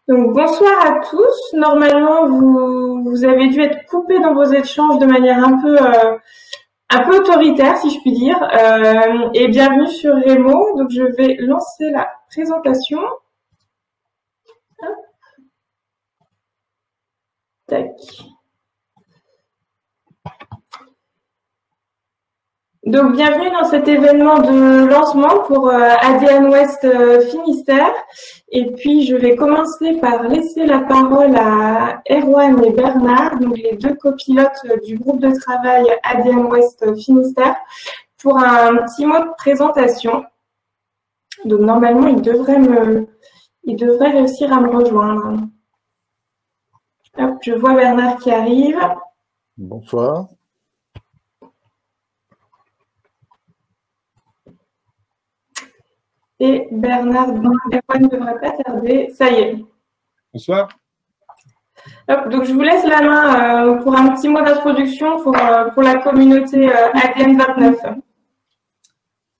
Donc bonsoir à tous. Normalement, vous avez dû être coupés dans vos échanges de manière un peu autoritaire, si je puis dire. Et bienvenue sur Remo. Donc je vais lancer la présentation. Hop. Tac. Donc bienvenue dans cet événement de lancement pour ADN Ouest Finistère. Et puis je vais commencer par laisser la parole à Erwan et Bernard, donc les deux copilotes du groupe de travail ADN Ouest Finistère, pour un petit mot de présentation. Donc normalement ils devraient réussir à me rejoindre. Hop, je vois Bernard qui arrive. Bonsoir. Et Bernard, Erwan ne devrait pas tarder. Ça y est. Bonsoir. Hop, donc je vous laisse la main pour un petit mot d'introduction pour la communauté ADN 29.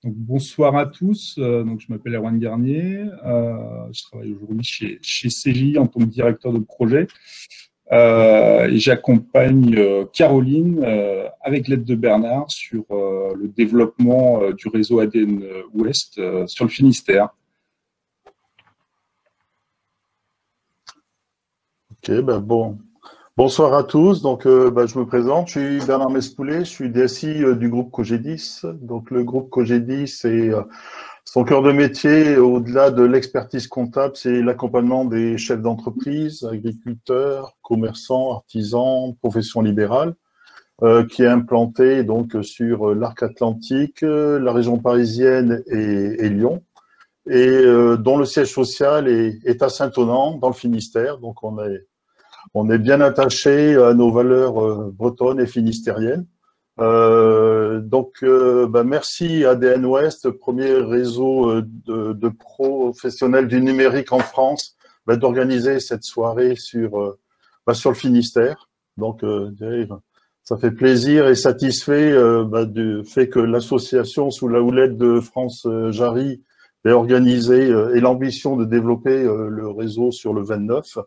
Donc, bonsoir à tous. Donc, je m'appelle Erwan Garnier. Je travaille aujourd'hui chez CGI en tant que directeur de projet. Et j'accompagne Caroline avec l'aide de Bernard sur le développement du réseau ADN Ouest sur le Finistère. Ok, bonsoir à tous. Donc, je me présente. Je suis Bernard Mespoulet. Je suis DSI du groupe Cogedis. Donc, le groupe Cogedis, son cœur de métier, au-delà de l'expertise comptable, c'est l'accompagnement des chefs d'entreprise, agriculteurs, commerçants, artisans, professions libérales, qui est implanté donc sur l'arc atlantique, la région parisienne et Lyon, et dont le siège social est à Saint-Onand, dans le Finistère. Donc on est bien attaché à nos valeurs bretonnes et finistériennes. Merci ADN Ouest, premier réseau de professionnels du numérique en France, d'organiser cette soirée sur le Finistère. Donc, ça fait plaisir et satisfait du fait que l'association sous la houlette de France Jarry ait organisé et l'ambition de développer le réseau sur le 29.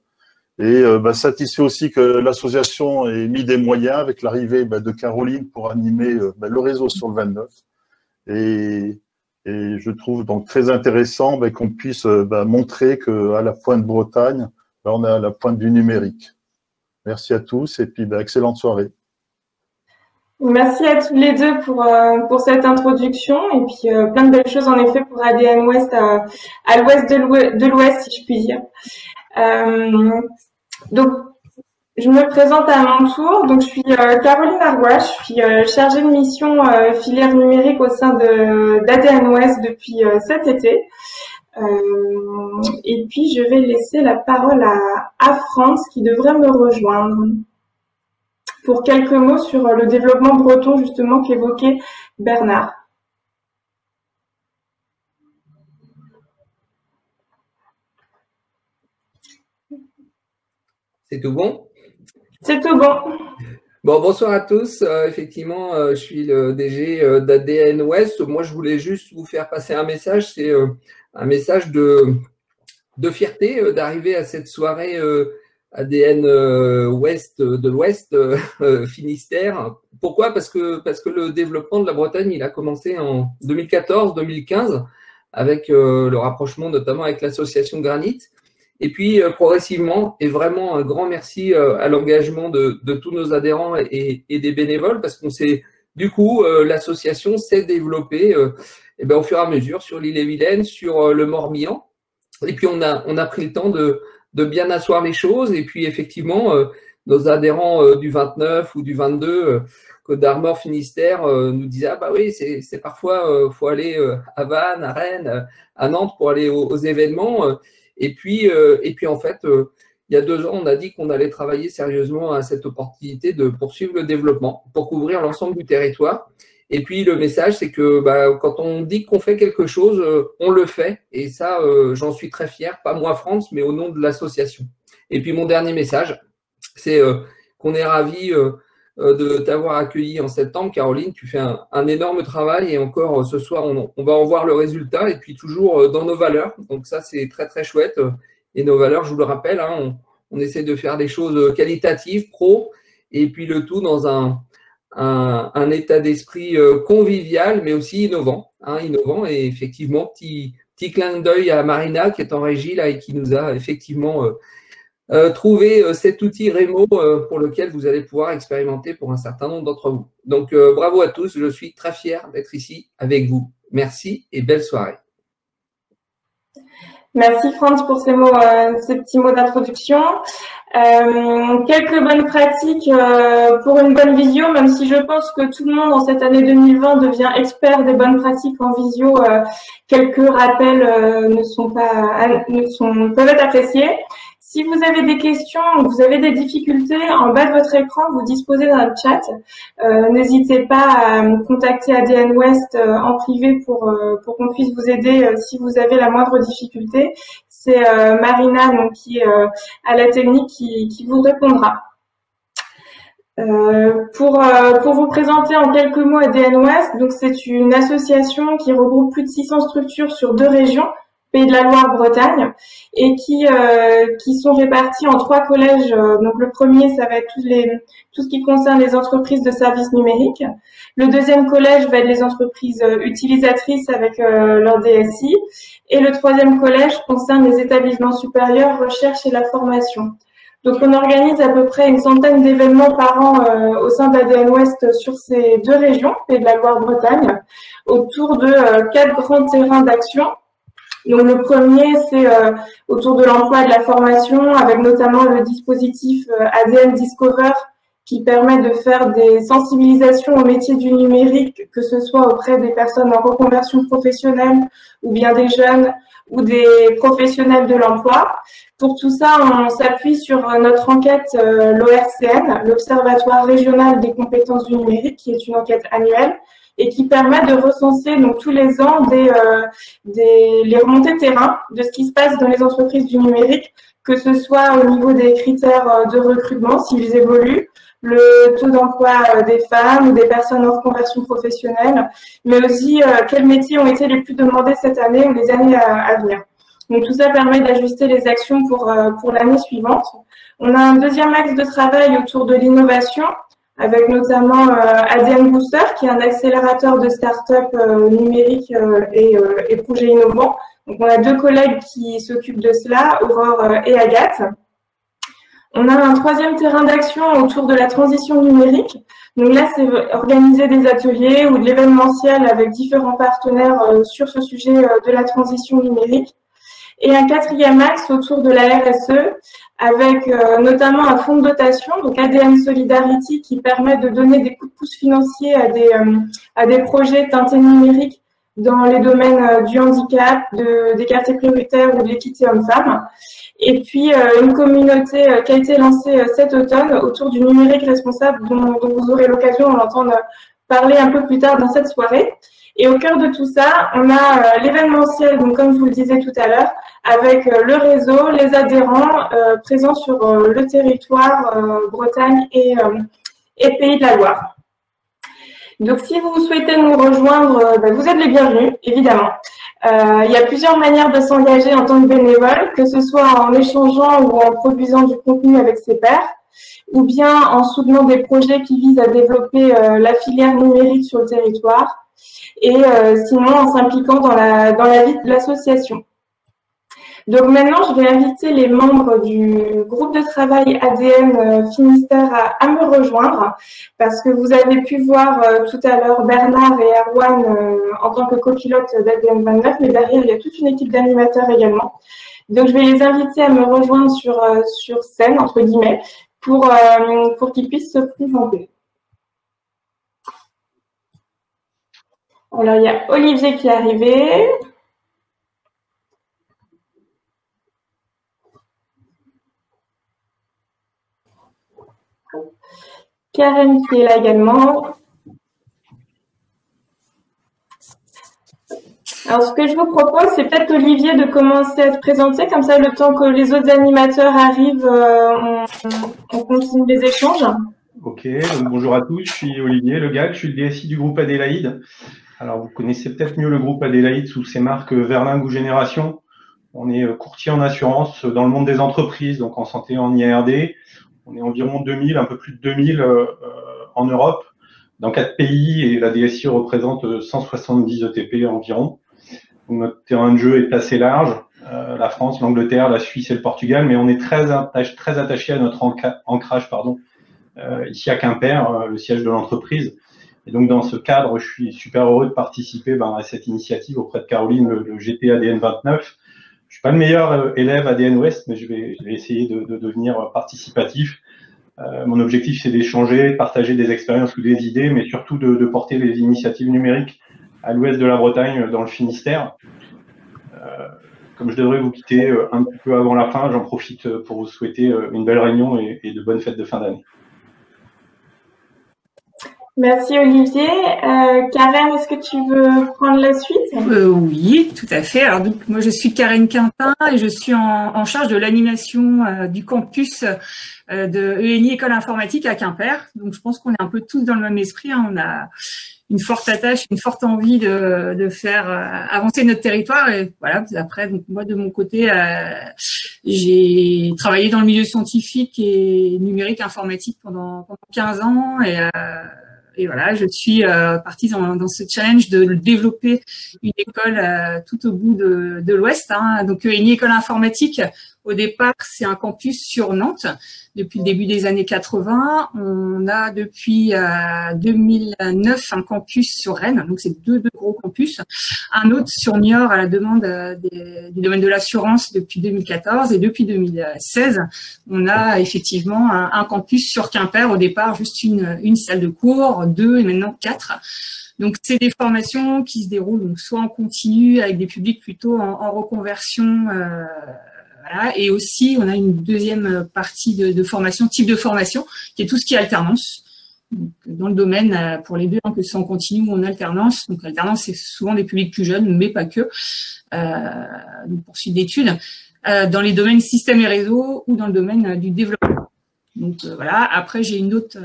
Et satisfait aussi que l'association ait mis des moyens avec l'arrivée de Caroline pour animer le réseau sur le 29. Et je trouve donc très intéressant qu'on puisse montrer qu'à la pointe Bretagne, on est à la pointe du numérique. Merci à tous et puis excellente soirée. Merci à tous les deux pour cette introduction et puis plein de belles choses en effet pour ADN Ouest à l'ouest de l'Ouest, si je puis dire. Donc, je me présente à mon tour. Donc, je suis Caroline Arbois, je suis chargée de mission filière numérique au sein d'ADN Ouest depuis cet été. Et puis, je vais laisser la parole à France qui devrait me rejoindre pour quelques mots sur le développement breton justement qu'évoquait Bernard. C'est tout bon? C'est tout bon. Bon, bonsoir à tous. Effectivement, je suis le DG d'ADN Ouest. Moi, je voulais juste vous faire passer un message. C'est un message de fierté d'arriver à cette soirée ADN Ouest de l'Ouest Finistère. Pourquoi? Parce que le développement de la Bretagne, il a commencé en 2014-2015 avec le rapprochement notamment avec l'association Granit. Et puis, progressivement, et vraiment un grand merci à l'engagement de tous nos adhérents et des bénévoles, parce qu'on s'est, du coup, l'association s'est développée au fur et à mesure sur l'Ille-et-Vilaine, sur le Morbihan. Et puis, on a pris le temps de bien asseoir les choses. Et puis, effectivement, nos adhérents du 29 ou du 22, Côte d'Armor, Finistère, nous disaient « Ah bah oui, c'est parfois, faut aller à Vannes, à Rennes, à Nantes pour aller aux événements. » Et puis, en fait, il y a 2 ans, on a dit qu'on allait travailler sérieusement à cette opportunité de poursuivre le développement pour couvrir l'ensemble du territoire. Et puis, le message, c'est que quand on dit qu'on fait quelque chose, on le fait. Et ça, j'en suis très fier, pas moi France, mais au nom de l'association. Et puis, mon dernier message, c'est qu'on est ravis de t'avoir accueilli en septembre. Caroline, tu fais un énorme travail et encore ce soir, on va en voir le résultat et puis toujours dans nos valeurs. Donc ça, c'est très, très chouette. Et nos valeurs, je vous le rappelle, hein, on essaie de faire des choses qualitatives, pro, et puis le tout dans un état d'esprit convivial, mais aussi innovant. Hein, innovant et effectivement, petit clin d'œil à Marina qui est en régie là et qui nous a effectivement trouvé cet outil Remo pour lequel vous allez pouvoir expérimenter pour un certain nombre d'entre vous. Donc, bravo à tous. Je suis très fier d'être ici avec vous. Merci et belle soirée. Merci Franz pour ces mots, ces petits mots d'introduction. Quelques bonnes pratiques pour une bonne visio, même si je pense que tout le monde en cette année 2020 devient expert des bonnes pratiques en visio. Quelques rappels peuvent être appréciés. Si vous avez des questions ou vous avez des difficultés, en bas de votre écran, vous disposez d'un chat. N'hésitez pas à me contacter ADN West en privé pour qu'on puisse vous aider si vous avez la moindre difficulté. C'est Marina donc, qui est à la technique qui vous répondra. Pour vous présenter en quelques mots ADN West, donc c'est une association qui regroupe plus de 600 structures sur 2 régions, Pays de la Loire, Bretagne, et qui sont répartis en 3 collèges. Donc le premier, ça va être tout ce qui concerne les entreprises de services numériques. Le deuxième collège va être les entreprises utilisatrices avec leur DSI. Et le troisième collège concerne les établissements supérieurs, recherche et la formation. Donc on organise à peu près une centaine d'événements par an au sein d'ADN West sur ces 2 régions, Pays de la Loire, Bretagne, autour de 4 grands terrains d'action. Donc le premier, c'est autour de l'emploi et de la formation, avec notamment le dispositif ADN Discover qui permet de faire des sensibilisations au métier du numérique, que ce soit auprès des personnes en reconversion professionnelle ou bien des jeunes ou des professionnels de l'emploi. Pour tout ça, on s'appuie sur notre enquête l'ORCN, l'Observatoire régional des compétences du numérique, qui est une enquête annuelle et qui permet de recenser donc tous les ans les remontées de terrain de ce qui se passe dans les entreprises du numérique, que ce soit au niveau des critères de recrutement, s'ils évoluent, le taux d'emploi des femmes ou des personnes en reconversion professionnelle, mais aussi quels métiers ont été les plus demandés cette année ou les années à venir. Donc tout ça permet d'ajuster les actions pour l'année suivante. On a un deuxième axe de travail autour de l'innovation, avec notamment ADN Booster, qui est un accélérateur de start-up numériques et projets innovants. Donc, on a 2 collègues qui s'occupent de cela, Aurore et Agathe. On a un troisième terrain d'action autour de la transition numérique. Donc là, c'est organiser des ateliers ou de l'événementiel avec différents partenaires sur ce sujet de la transition numérique. Et un quatrième axe autour de la RSE, avec notamment un fonds de dotation, donc ADN Solidarity, qui permet de donner des coups de pouce financiers à des projets teintés numériques dans les domaines du handicap, des quartiers prioritaires ou de l'équité homme-femme. Et puis une communauté qui a été lancée cet automne autour du numérique responsable, dont vous aurez l'occasion d'entendre parler un peu plus tard dans cette soirée. Et au cœur de tout ça, on a l'événementiel, donc comme je vous le disais tout à l'heure, avec le réseau, les adhérents présents sur le territoire Bretagne et Pays de la Loire. Donc si vous souhaitez nous rejoindre, vous êtes les bienvenus, évidemment. Il y a plusieurs manières de s'engager en tant que bénévole, que ce soit en échangeant ou en produisant du contenu avec ses pairs, ou bien en soutenant des projets qui visent à développer la filière numérique sur le territoire, et sinon en s'impliquant dans la vie de l'association. Donc maintenant, je vais inviter les membres du groupe de travail ADN Finistère à me rejoindre, parce que vous avez pu voir tout à l'heure Bernard et Erwan en tant que copilotes d'ADN 29, mais derrière, il y a toute une équipe d'animateurs également. Donc je vais les inviter à me rejoindre sur scène, entre guillemets, pour qu'ils puissent se présenter. Alors, il y a Olivier qui est arrivé. Karen qui est là également. Alors, ce que je vous propose, c'est peut-être, Olivier, de commencer à te présenter. Comme ça, le temps que les autres animateurs arrivent, on continue les échanges. Ok, donc bonjour à tous. Je suis Olivier Legac, je suis le DSI du groupe Adélaïde. Alors, vous connaissez peut-être mieux le groupe Adélaïde sous ses marques Verlingue ou Génération. On est courtier en assurance dans le monde des entreprises, donc en santé, en IARD. On est environ 2000, un peu plus de 2000 en Europe, dans 4 pays, et la DSI représente 170 ETP environ. Donc notre terrain de jeu est assez large, la France, l'Angleterre, la Suisse et le Portugal, mais on est très attaché à notre ancrage, ici à Quimper, le siège de l'entreprise. Et donc dans ce cadre, je suis super heureux de participer à cette initiative auprès de Caroline, le GT ADN 29. Je suis pas le meilleur élève ADN Ouest, mais je vais essayer de devenir participatif. Mon objectif, c'est d'échanger, partager des expériences ou des idées, mais surtout de porter les initiatives numériques à l'ouest de la Bretagne, dans le Finistère. Comme je devrais vous quitter un petit peu avant la fin, j'en profite pour vous souhaiter une belle réunion et de bonnes fêtes de fin d'année. Merci Olivier. Karen, est-ce que tu veux prendre la suite? Oui, tout à fait. Alors donc moi je suis Karen Quintin et je suis en charge de l'animation du campus de ENI École Informatique à Quimper. Donc je pense qu'on est un peu tous dans le même esprit, hein. On a une forte attache, une forte envie de faire avancer notre territoire. Et voilà. Après, donc moi de mon côté, j'ai travaillé dans le milieu scientifique et numérique informatique pendant 15 ans et voilà, je suis partie dans ce challenge de développer une école tout au bout de l'Ouest. Hein. Donc, une école informatique, au départ, c'est un campus sur Nantes. Depuis le début des années 80, on a depuis 2009 un campus sur Rennes. Donc, c'est deux gros campus. Un autre sur Niort à la demande du domaine de l'assurance depuis 2014. Et depuis 2016, on a effectivement un campus sur Quimper. Au départ, juste une salle de cours, 2 et maintenant 4. Donc, c'est des formations qui se déroulent donc soit en continu avec des publics plutôt en reconversion. Voilà. Et aussi, on a une deuxième partie de formation, type de formation, qui est tout ce qui est alternance. Donc, dans le domaine, pour les deux, hein, que ce soit en continu ou en alternance. Donc, l'alternance, c'est souvent des publics plus jeunes, mais pas que, donc poursuite d'études, dans les domaines système et réseau ou dans le domaine du développement. Donc, voilà. Après, j'ai une autre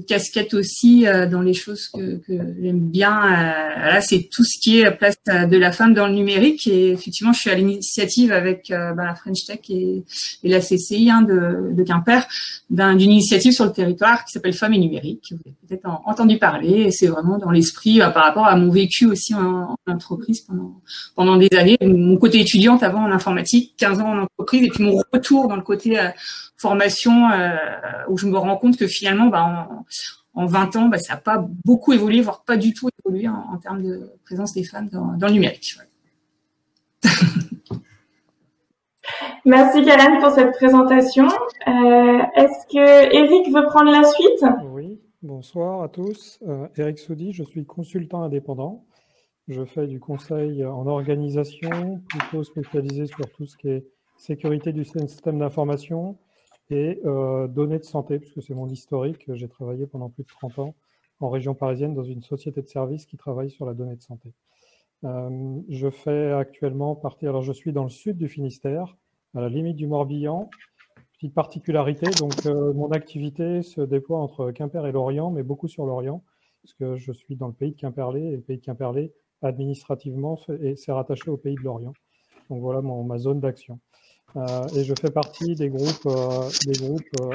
casquette aussi dans les choses que j'aime bien. Là, c'est tout ce qui est place de la femme dans le numérique. Et effectivement, je suis à l'initiative avec la French Tech et la CCI de Quimper d'une initiative sur le territoire qui s'appelle Femmes et Numérique. Vous avez peut-être entendu parler. Et c'est vraiment dans l'esprit par rapport à mon vécu aussi en entreprise pendant des années. Mon côté étudiante avant en informatique, 15 ans en entreprise, et puis mon retour dans le côté formation où je me rends compte que finalement, en 20 ans, ça n'a pas beaucoup évolué, voire pas du tout évolué en termes de présence des femmes dans le numérique. Ouais. Merci Karen pour cette présentation. Est-ce que Eric veut prendre la suite? Oui, bonsoir à tous. Eric Soudi, je suis consultant indépendant. Je fais du conseil en organisation, plutôt spécialisé sur tout ce qui est sécurité du système d'information et données de santé, puisque c'est mon historique. J'ai travaillé pendant plus de 30 ans en région parisienne dans une société de services qui travaille sur la donnée de santé. Je fais actuellement partie, alors je suis dans le sud du Finistère, à la limite du Morbihan. Petite particularité, donc mon activité se déploie entre Quimper et Lorient, mais beaucoup sur Lorient, parce que je suis dans le pays de Quimperlé, et le pays de Quimperlé, administrativement, c'est rattaché au pays de Lorient. Donc voilà ma zone d'action. Et je fais partie des groupes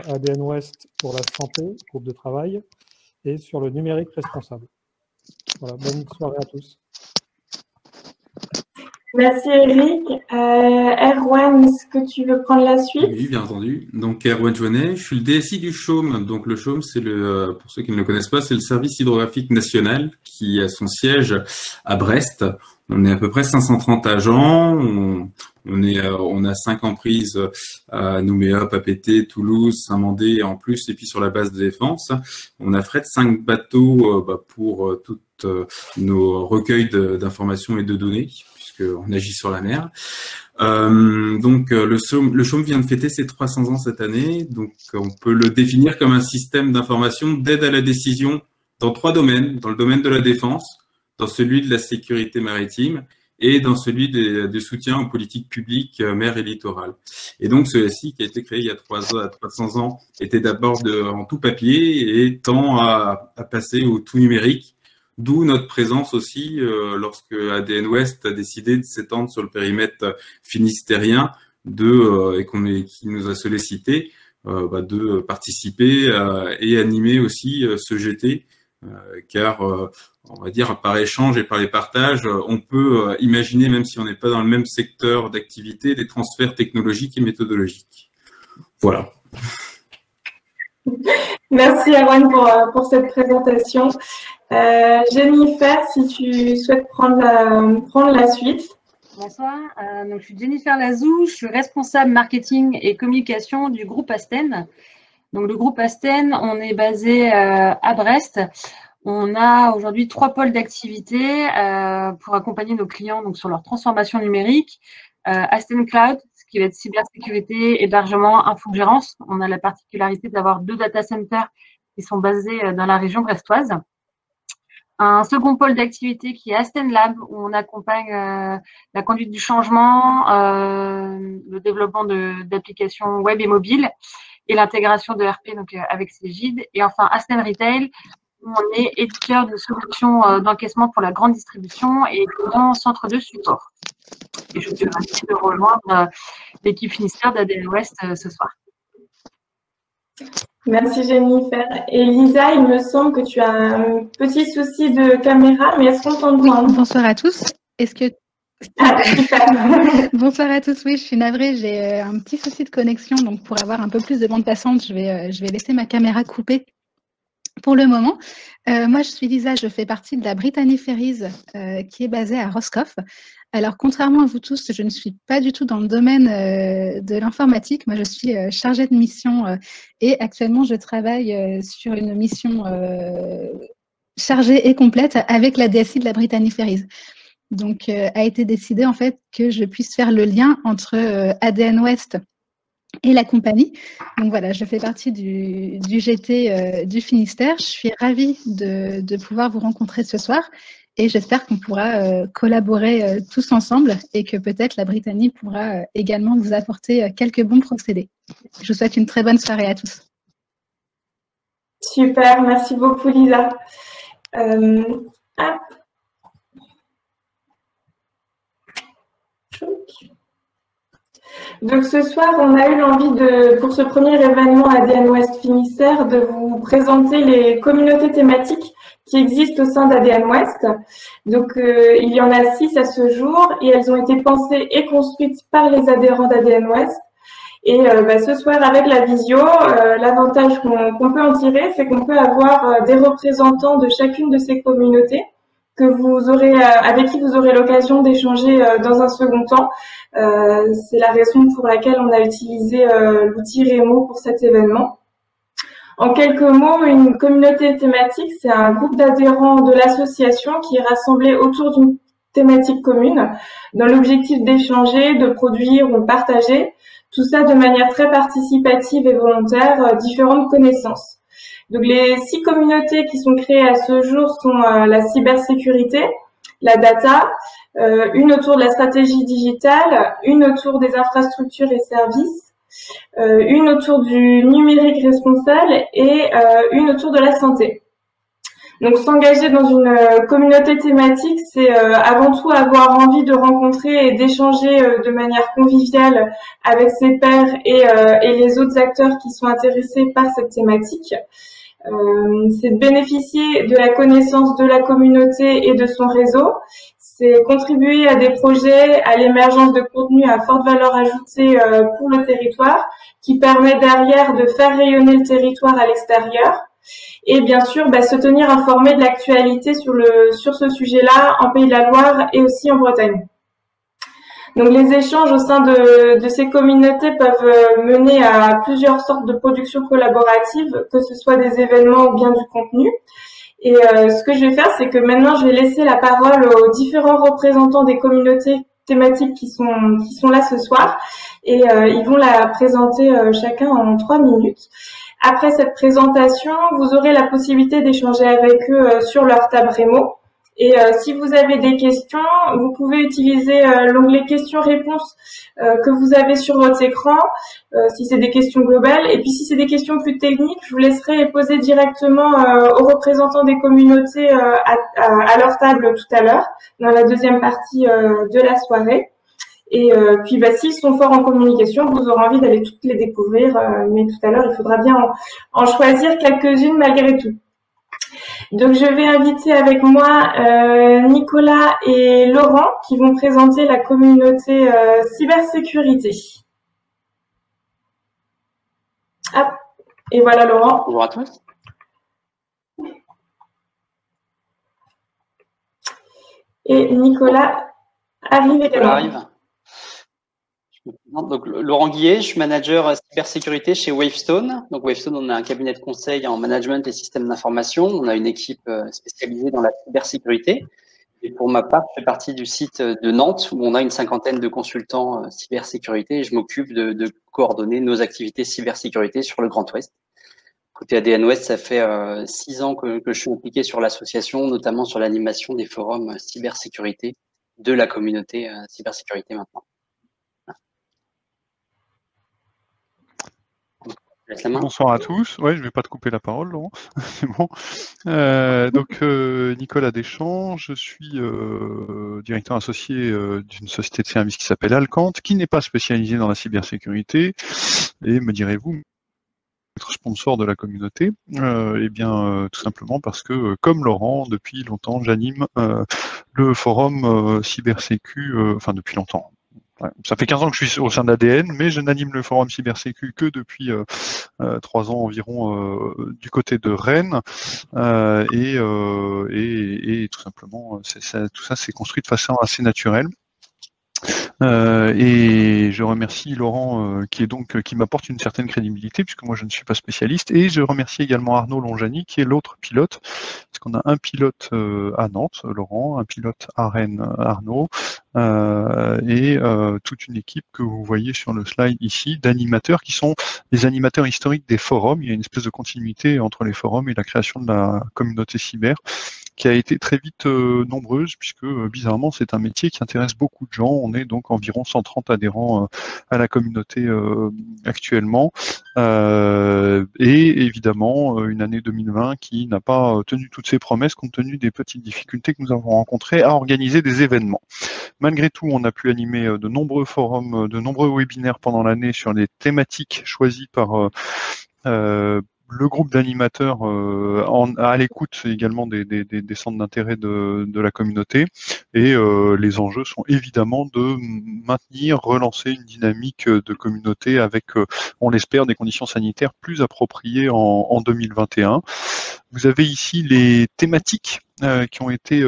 ADN Ouest pour la santé, groupe de travail, et sur le numérique responsable. Voilà, bonne soirée à tous. Merci Eric. Erwan, est-ce que tu veux prendre la suite? Oui, bien entendu. Donc Erwan Joannet, je suis le DSI du CHOM. Donc le CHOM, c'est pour ceux qui ne le connaissent pas, c'est le service hydrographique national qui a son siège à Brest. On est à peu près 530 agents. On a 5 emprises à Nouméa, Papeete, Toulouse, Saint-Mandé en plus, et puis sur la base de défense. On affrète 5 bateaux pour toutes nos recueils d'informations et de données, puisqu'on agit sur la mer. Donc le CHOM vient de fêter ses 300 ans cette année. Donc on peut le définir comme un système d'information d'aide à la décision dans 3 domaines. Dans le domaine de la défense, dans celui de la sécurité maritime et dans celui du soutien aux politiques publiques mer et littoral. Et donc, ce SI qui a été créé il y a 300 ans était d'abord en tout papier et tend à passer au tout numérique. D'où notre présence aussi lorsque ADN Ouest a décidé de s'étendre sur le périmètre finistérien qui nous a sollicité de participer et animer aussi ce GT, car on va dire par échange et par les partages, on peut imaginer, même si on n'est pas dans le même secteur d'activité, des transferts technologiques et méthodologiques. Voilà. Merci Erwan pour cette présentation. Jennifer, si tu souhaites prendre la suite. Bonsoir, donc je suis Jennifer Lazou, je suis responsable marketing et communication du groupe Asten. Donc le groupe Asten, on est basé à Brest. On a aujourd'hui 3 pôles d'activité pour accompagner nos clients donc sur leur transformation numérique. Asten Cloud, ce qui va être cybersécurité, hébergement, infogérance. On a la particularité d'avoir 2 data centers qui sont basés dans la région brestoise. Un second pôle d'activité qui est Asten Lab, où on accompagne la conduite du changement, le développement d'applications web et mobiles et l'intégration de RP donc avec Cegid. Et enfin Asten Retail, où on est éditeur de solutions d'encaissement pour la grande distribution et grand centre de support. Et je suis ravie de rejoindre l'équipe Finistère d'ADN Ouest ce soir. Merci Jennifer. Et Lisa, il me semble que tu as un petit souci de caméra, mais est-ce qu'on t'entend? Oui, bonsoir à tous. Bonsoir à tous, oui, je suis navrée, j'ai un petit souci de connexion, donc pour avoir un peu plus de bande passante, je vais laisser ma caméra coupée pour le moment. Moi, je suis Lisa, je fais partie de la Brittany Ferries qui est basée à Roscoff. Alors, contrairement à vous tous, je ne suis pas du tout dans le domaine de l'informatique. Moi, je suis chargée de mission et actuellement, je travaille sur une mission chargée et complète avec la DSI de la Brittany Ferries. Donc, a été décidé en fait que je puisse faire le lien entre ADN Ouest et la compagnie. Donc voilà, je fais partie du GT du Finistère. Je suis ravie de pouvoir vous rencontrer ce soir et j'espère qu'on pourra collaborer tous ensemble et que peut-être la Brittany pourra également vous apporter quelques bons procédés. Je vous souhaite une très bonne soirée à tous. Super, merci beaucoup Lisa. Donc ce soir, on a eu l'envie pour ce premier événement ADN Ouest Finistère, de vous présenter les communautés thématiques qui existent au sein d'ADN Ouest. Donc il y en a 6 à ce jour et elles ont été pensées et construites par les adhérents d'ADN Ouest. Et ce soir, avec la visio, l'avantage qu'on peut en tirer, c'est qu'on peut avoir des représentants de chacune de ces communautés avec qui vous aurez l'occasion d'échanger dans un second temps. C'est la raison pour laquelle on a utilisé l'outil Remo pour cet événement. En quelques mots, une communauté thématique, c'est un groupe d'adhérents de l'association qui est rassemblé autour d'une thématique commune, dans l'objectif d'échanger, de produire ou partager, tout ça de manière très participative et volontaire, différentes connaissances. Donc les 6 communautés qui sont créées à ce jour sont la cybersécurité, la data, une autour de la stratégie digitale, une autour des infrastructures et services, une autour du numérique responsable et une autour de la santé. Donc s'engager dans une communauté thématique, c'est avant tout avoir envie de rencontrer et d'échanger de manière conviviale avec ses pairs et les autres acteurs qui sont intéressés par cette thématique. C'est de bénéficier de la connaissance de la communauté et de son réseau. C'est contribuer à des projets, à l'émergence de contenus à forte valeur ajoutée pour le territoire, qui permet derrière de faire rayonner le territoire à l'extérieur. Et bien sûr, se tenir informé de l'actualité sur ce sujet-là en Pays de la Loire et aussi en Bretagne. Donc les échanges au sein de ces communautés peuvent mener à plusieurs sortes de productions collaboratives, que ce soit des événements ou bien du contenu. Et ce que je vais faire, c'est que maintenant je vais laisser la parole aux différents représentants des communautés thématiques qui sont là ce soir, et ils vont la présenter chacun en 3 minutes. Après cette présentation, vous aurez la possibilité d'échanger avec eux sur leur table Remo. Et si vous avez des questions, vous pouvez utiliser l'onglet questions-réponses que vous avez sur votre écran, si c'est des questions globales. Et puis si c'est des questions plus techniques, je vous laisserai les poser directement aux représentants des communautés à leur table tout à l'heure, dans la deuxième partie de la soirée. Et puis, s'ils sont forts en communication, vous aurez envie d'aller toutes les découvrir. Mais tout à l'heure, il faudra bien en choisir quelques-unes malgré tout. Donc, je vais inviter avec moi Nicolas et Laurent qui vont présenter la communauté cybersécurité. Hop. Et voilà Laurent. Bonjour à tous. Et Nicolas arrive également. Arrive. Donc, Laurent Guillet, je suis manager cybersécurité chez Wavestone. Donc, Wavestone, on a un cabinet de conseil en management et systèmes d'information. On a une équipe spécialisée dans la cybersécurité. Et pour ma part, je fais partie du site de Nantes où on a une 50aine de consultants cybersécurité et je m'occupe de coordonner nos activités cybersécurité sur le Grand Ouest. Côté ADN Ouest, ça fait 6 ans que je suis impliqué sur l'association, notamment sur l'animation des forums cybersécurité de la communauté cybersécurité maintenant. Bonsoir à tous. Ouais, je vais pas te couper la parole, Laurent. C'est bon. Nicolas Deschamps, je suis directeur associé d'une société de services qui s'appelle Alcante, qui n'est pas spécialisée dans la cybersécurité. Et me direz-vous, être sponsor de la communauté, tout simplement parce que, comme Laurent, depuis longtemps, j'anime le forum cybersécu, depuis longtemps. Ouais, ça fait 15 ans que je suis au sein d'ADN, mais je n'anime le forum cybersécu que depuis 3 ans environ du côté de Rennes, et tout simplement, tout ça s'est construit de façon assez naturelle. Et je remercie Laurent qui m'apporte une certaine crédibilité puisque moi je ne suis pas spécialiste, et je remercie également Arnaud Longiani qui est l'autre pilote, parce qu'on a un pilote à Nantes, Laurent, un pilote à Rennes, Arnaud, et toute une équipe que vous voyez sur le slide ici d'animateurs qui sont les animateurs historiques des forums. Il y a une espèce de continuité entre les forums et la création de la communauté cyber, qui a été très vite nombreuse, puisque bizarrement c'est un métier qui intéresse beaucoup de gens. On est donc environ 130 adhérents à la communauté actuellement, et évidemment une année 2020 qui n'a pas tenu toutes ses promesses compte tenu des petites difficultés que nous avons rencontrées à organiser des événements. Malgré tout, on a pu animer de nombreux forums, de nombreux webinaires pendant l'année sur les thématiques choisies par le groupe d'animateurs à l'écoute également des centres d'intérêt de la communauté, et les enjeux sont évidemment de maintenir, relancer une dynamique de communauté avec, on l'espère, des conditions sanitaires plus appropriées en 2021. Vous avez ici les thématiques qui ont été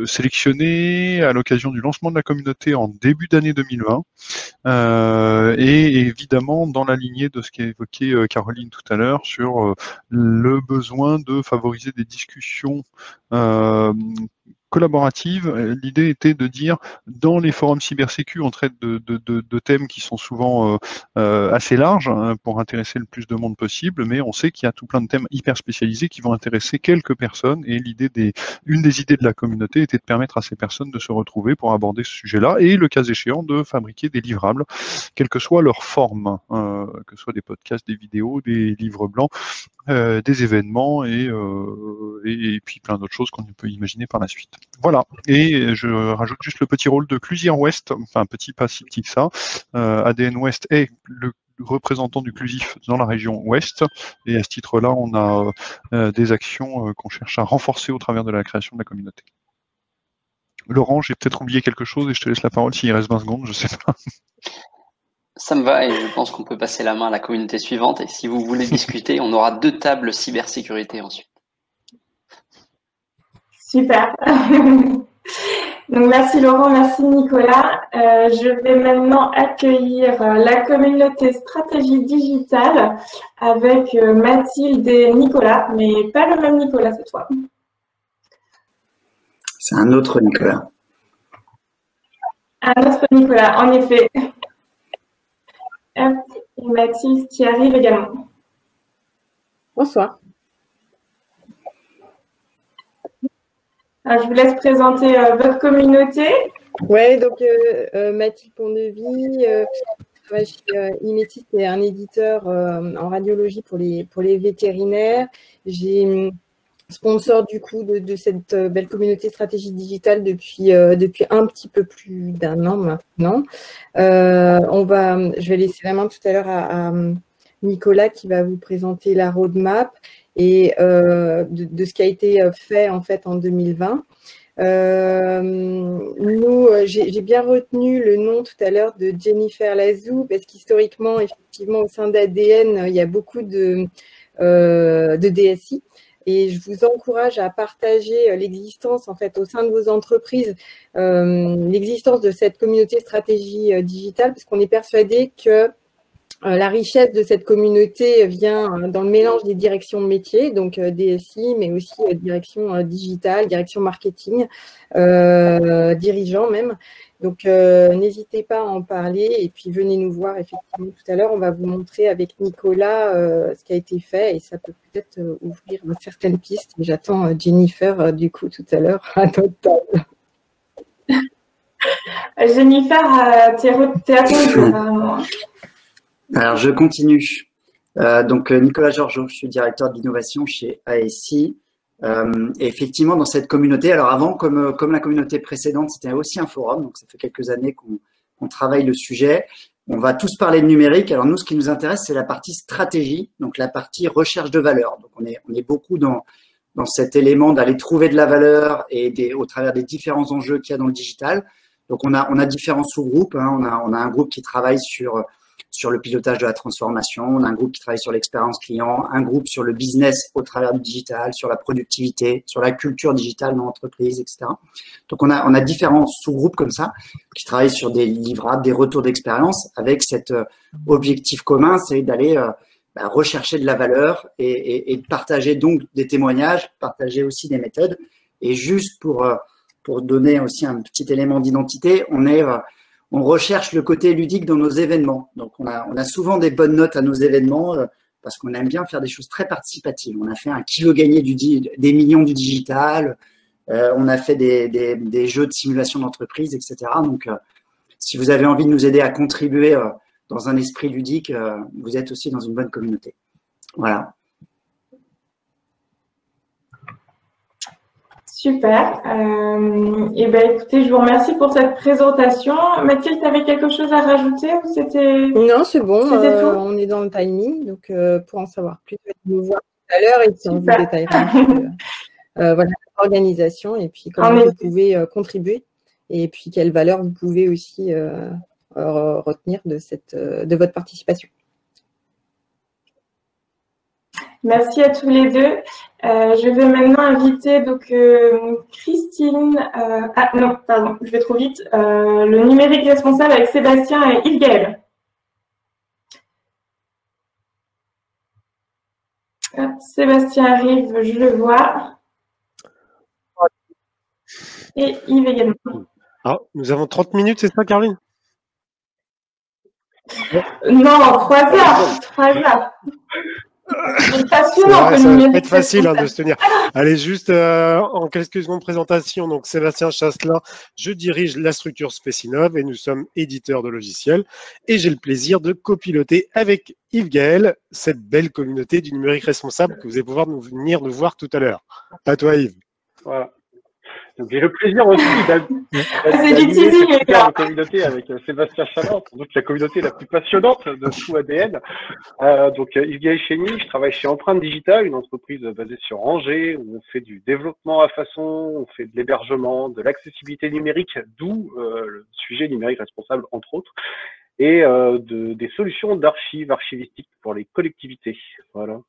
sélectionnées à l'occasion du lancement de la communauté en début d'année 2020, et évidemment dans la lignée de ce qu'a évoqué Caroline tout à l'heure sur le besoin de favoriser des discussions collaborative. L'idée était de dire, dans les forums cybersécu, on traite de thèmes qui sont souvent assez larges pour intéresser le plus de monde possible, mais on sait qu'il y a tout plein de thèmes hyper spécialisés qui vont intéresser quelques personnes, et une des idées de la communauté était de permettre à ces personnes de se retrouver pour aborder ce sujet-là, et le cas échéant de fabriquer des livrables, quelle que soit leur forme, que ce soit des podcasts, des vidéos, des livres blancs, des événements, et puis plein d'autres choses qu'on peut imaginer par la suite. Voilà, et je rajoute juste le petit rôle de Clusier Ouest, enfin petit, pas si petit que ça. ADN Ouest est le représentant du Clusif dans la région Ouest, et à ce titre-là, on a des actions qu'on cherche à renforcer au travers de la création de la communauté. Laurent, j'ai peut-être oublié quelque chose et je te laisse la parole s'il reste 20 secondes, je sais pas. Ça me va, et je pense qu'on peut passer la main à la communauté suivante, et si vous voulez discuter, on aura 2 tables cybersécurité ensuite. Super. Donc merci Laurent, merci Nicolas. Je vais maintenant accueillir la communauté stratégie digitale avec Mathilde et Nicolas, mais pas le même Nicolas cette fois. C'est un autre Nicolas. Un autre Nicolas, en effet. Hop, et Mathilde qui arrive également. Bonsoir. Je vous laisse présenter votre communauté. Ouais, donc Mathilde Pondevie, je travaille chez Imetis, c'est un éditeur en radiologie pour les vétérinaires. J'ai sponsor du coup de cette belle communauté stratégie digitale depuis un petit peu plus d'1 an maintenant. Je vais laisser la main tout à l'heure à Nicolas qui va vous présenter la roadmap et de ce qui a été fait en fait en 2020. J'ai bien retenu le nom tout à l'heure de Jennifer Lazou parce qu'historiquement, effectivement, au sein d'ADN, il y a beaucoup de DSI. Et je vous encourage à partager l'existence, en fait, au sein de vos entreprises, l'existence de cette communauté stratégie digitale, parce qu'on est persuadé que la richesse de cette communauté vient dans le mélange des directions métiers, donc DSI, mais aussi direction digitale, direction marketing, dirigeants même. Donc, n'hésitez pas à en parler et puis venez nous voir effectivement tout à l'heure. On va vous montrer avec Nicolas ce qui a été fait et ça peut peut-être ouvrir certaines pistes. J'attends Jennifer du coup tout à l'heure à notre table. Jennifer, t'es à Alors, je continue. Donc, Nicolas Georgeot, je suis directeur d'innovation chez ASI. Et effectivement, dans cette communauté, alors avant, comme la communauté précédente, c'était aussi un forum, donc ça fait quelques années qu'on travaille le sujet. On va tous parler de numérique. Alors nous, ce qui nous intéresse, c'est la partie stratégie, donc la partie recherche de valeur. Donc on est beaucoup dans cet élément d'aller trouver de la valeur et au travers des différents enjeux qu'il y a dans le digital. Donc on a différents sous-groupes. On a un groupe qui travaille sur le pilotage de la transformation, on a un groupe qui travaille sur l'expérience client, un groupe sur le business au travers du digital, sur la productivité, sur la culture digitale dans l'entreprise, etc. Donc, on a différents sous-groupes comme ça qui travaillent sur des livrables, des retours d'expérience avec cet objectif commun, c'est d'aller rechercher de la valeur et de partager donc des témoignages, partager aussi des méthodes. Et juste pour donner aussi un petit élément d'identité, on recherche le côté ludique dans nos événements. Donc, on a souvent des bonnes notes à nos événements parce qu'on aime bien faire des choses très participatives. On a fait un kilo gagné des millions du digital. On a fait des jeux de simulation d'entreprise, etc. Donc, si vous avez envie de nous aider à contribuer dans un esprit ludique, vous êtes aussi dans une bonne communauté. Voilà. Super. Écoutez, je vous remercie pour cette présentation. Mathilde, tu avais quelque chose à rajouter ou c'était… Non, c'est bon. C'était tout on est dans le timing. Donc, pour en savoir plus, nous voir tout à l'heure et puis on vous détaillera voilà, l'organisation et puis comment vous pouvez contribuer et puis quelles valeurs vous pouvez aussi retenir de votre participation. Merci à tous les deux. Je vais maintenant inviter donc Christine. Non, pardon, je vais trop vite. Le numérique responsable avec Sébastien et Yves-Gaël. Sébastien arrive, je le vois. Et Yves également. Alors, nous avons 30 minutes, c'est ça, Caroline? Non, 3 heures. 3 heures. C'est passionnant. Ça va être facile de se tenir. Allez, juste en quelques secondes de présentation. Donc, Sébastien Chasselin, je dirige la structure Spécinov et nous sommes éditeurs de logiciels. Et j'ai le plaisir de copiloter avec Yves Gaël cette belle communauté du numérique responsable que vous allez pouvoir venir nous voir tout à l'heure. À toi, Yves. Voilà. J'ai le plaisir aussi d'animer cette superbe communauté avec Sébastien Chalin, sans doute la communauté la plus passionnante de tout ADN. Donc Yves-Gaël Chény, je travaille chez Empreinte Digitale, une entreprise basée sur Angers, où on fait du développement à façon, on fait de l'hébergement, de l'accessibilité numérique, d'où le sujet numérique responsable entre autres, et des solutions d'archives archivistiques pour les collectivités. Voilà.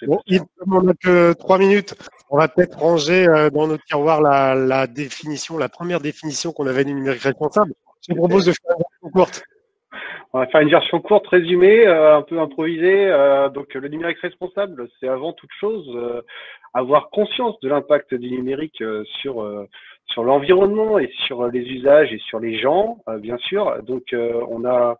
Bon, Yves, comme on n'a que 3 minutes, on va peut-être ranger dans notre tiroir la définition, la première définition qu'on avait du numérique responsable. Je te propose de faire une version courte. On va faire une version courte, résumée, un peu improvisée. Donc, le numérique responsable, c'est avant toute chose avoir conscience de l'impact du numérique sur l'environnement et sur les usages et sur les gens, bien sûr. Donc, on a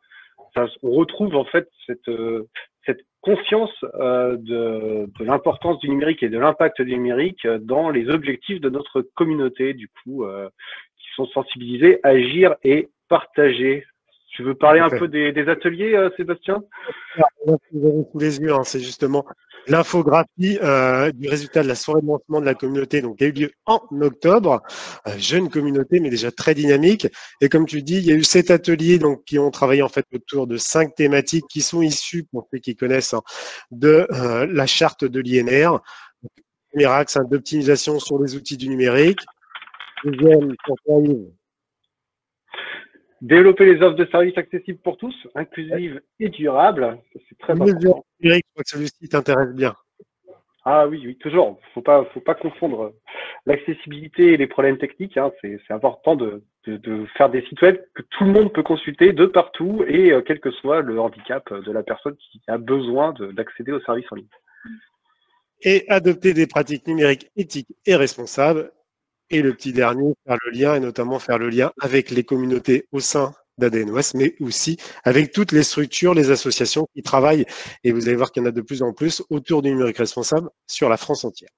on retrouve en fait cette conscience de l'importance du numérique et de l'impact du numérique dans les objectifs de notre communauté, du coup, qui sont sensibilisés, agir et partager. Tu veux parler un peu des ateliers, Sébastien? Vous avez sous les yeux, hein, c'est justement l'infographie du résultat de la soirée de lancement de la communauté, donc qui a eu lieu en octobre. Jeune communauté, mais déjà très dynamique. Et comme tu dis, il y a eu 7 ateliers donc qui ont travaillé en fait autour de 5 thématiques qui sont issues, pour ceux qui connaissent, hein, de la charte de l'INR. Premier axe, hein, d'optimisation sur les outils du numérique. Deuxième, développer les offres de services accessibles pour tous, inclusives et durables. C'est très important. Je crois que celui-ci t'intéresse bien. Ah oui, oui, toujours. Faut pas confondre l'accessibilité et les problèmes techniques. Hein. C'est important de faire des sites web que tout le monde peut consulter de partout et quel que soit le handicap de la personne qui a besoin d'accéder aux services en ligne. Et adopter des pratiques numériques éthiques et responsables. Et le petit dernier, faire le lien, et notamment faire le lien avec les communautés au sein d'ADN Ouest, mais aussi avec toutes les structures, les associations qui travaillent. Et vous allez voir qu'il y en a de plus en plus autour du numérique responsable sur la France entière.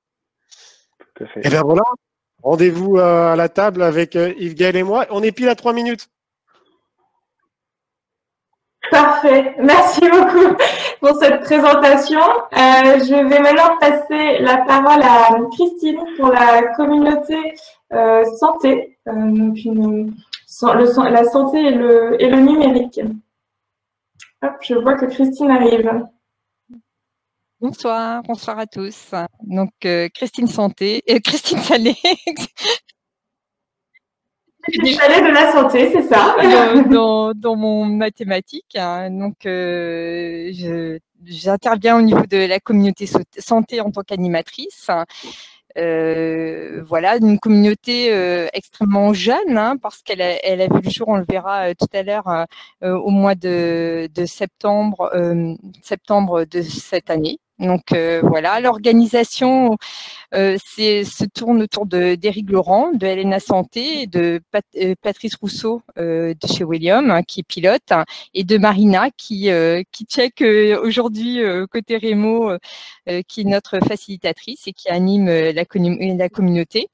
Tout à fait. Et bien voilà, rendez-vous à la table avec Yves Gaël et moi. On est pile à 3 minutes. Parfait. Merci beaucoup pour cette présentation. Je vais maintenant passer la parole à Christine pour la communauté santé, donc la santé et le numérique. Hop, je vois que Christine arrive. Bonsoir à tous. Donc Christine Salé. Christine Salé de la santé, c'est ça. dans mon mathématique. Hein. Donc j'interviens au niveau de la communauté santé en tant qu'animatrice. Voilà, une communauté extrêmement jeune, hein, parce qu'elle a vu le jour, on le verra tout à l'heure, au mois de septembre de cette année. Donc voilà, l'organisation se tourne autour d'Éric Laurent, de LNA Santé, et de Patrice Rousseau de chez William, hein, qui est pilote, hein, et de Marina qui check aujourd'hui côté Rémo, qui est notre facilitatrice et qui anime la communauté.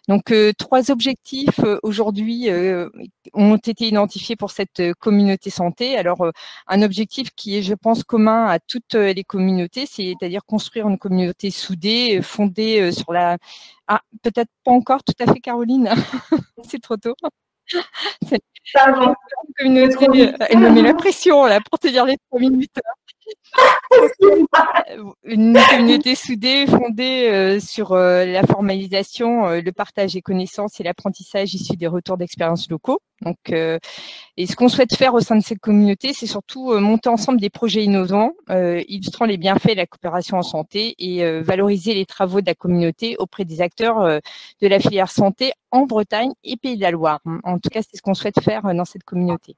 Donc, 3 objectifs aujourd'hui ont été identifiés pour cette communauté santé. Alors, un objectif qui est, je pense, commun à toutes les communautés, c'est-à-dire construire une communauté soudée, fondée sur la… Ah, peut-être pas encore tout à fait, Caroline. C'est trop tôt. C'est une communauté… Elle me met la pression là pour te dire les 3 minutes. Une communauté soudée, fondée sur la formalisation, le partage des connaissances et l'apprentissage issu des retours d'expériences locaux. Donc, et ce qu'on souhaite faire au sein de cette communauté, c'est surtout monter ensemble des projets innovants, illustrant les bienfaits de la coopération en santé et valoriser les travaux de la communauté auprès des acteurs de la filière santé en Bretagne et Pays de la Loire. En tout cas, c'est ce qu'on souhaite faire dans cette communauté.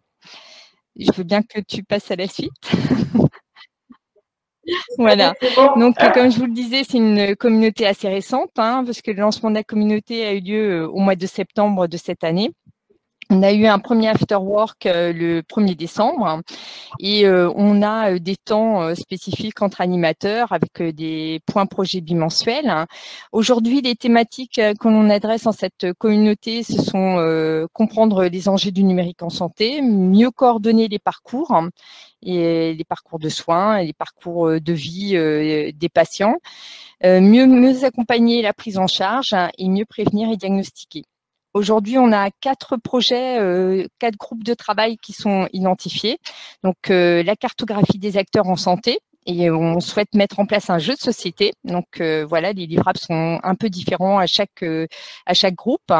Je veux bien que tu passes à la suite. Voilà. Donc, comme je vous le disais, c'est une communauté assez récente, hein, parce que le lancement de la communauté a eu lieu au mois de septembre de cette année. On a eu un premier afterwork le 1er décembre et on a des temps spécifiques entre animateurs avec des points projets bimensuels. Aujourd'hui, les thématiques que l'on adresse en cette communauté, ce sont comprendre les enjeux du numérique en santé, mieux coordonner les parcours et les parcours de soins, les parcours de vie des patients, mieux accompagner la prise en charge et mieux prévenir et diagnostiquer. Aujourd'hui, on a 4 projets, 4 groupes de travail qui sont identifiés. Donc, la cartographie des acteurs en santé. Et on souhaite mettre en place un jeu de société. Donc, voilà, les livrables sont un peu différents à chaque groupe.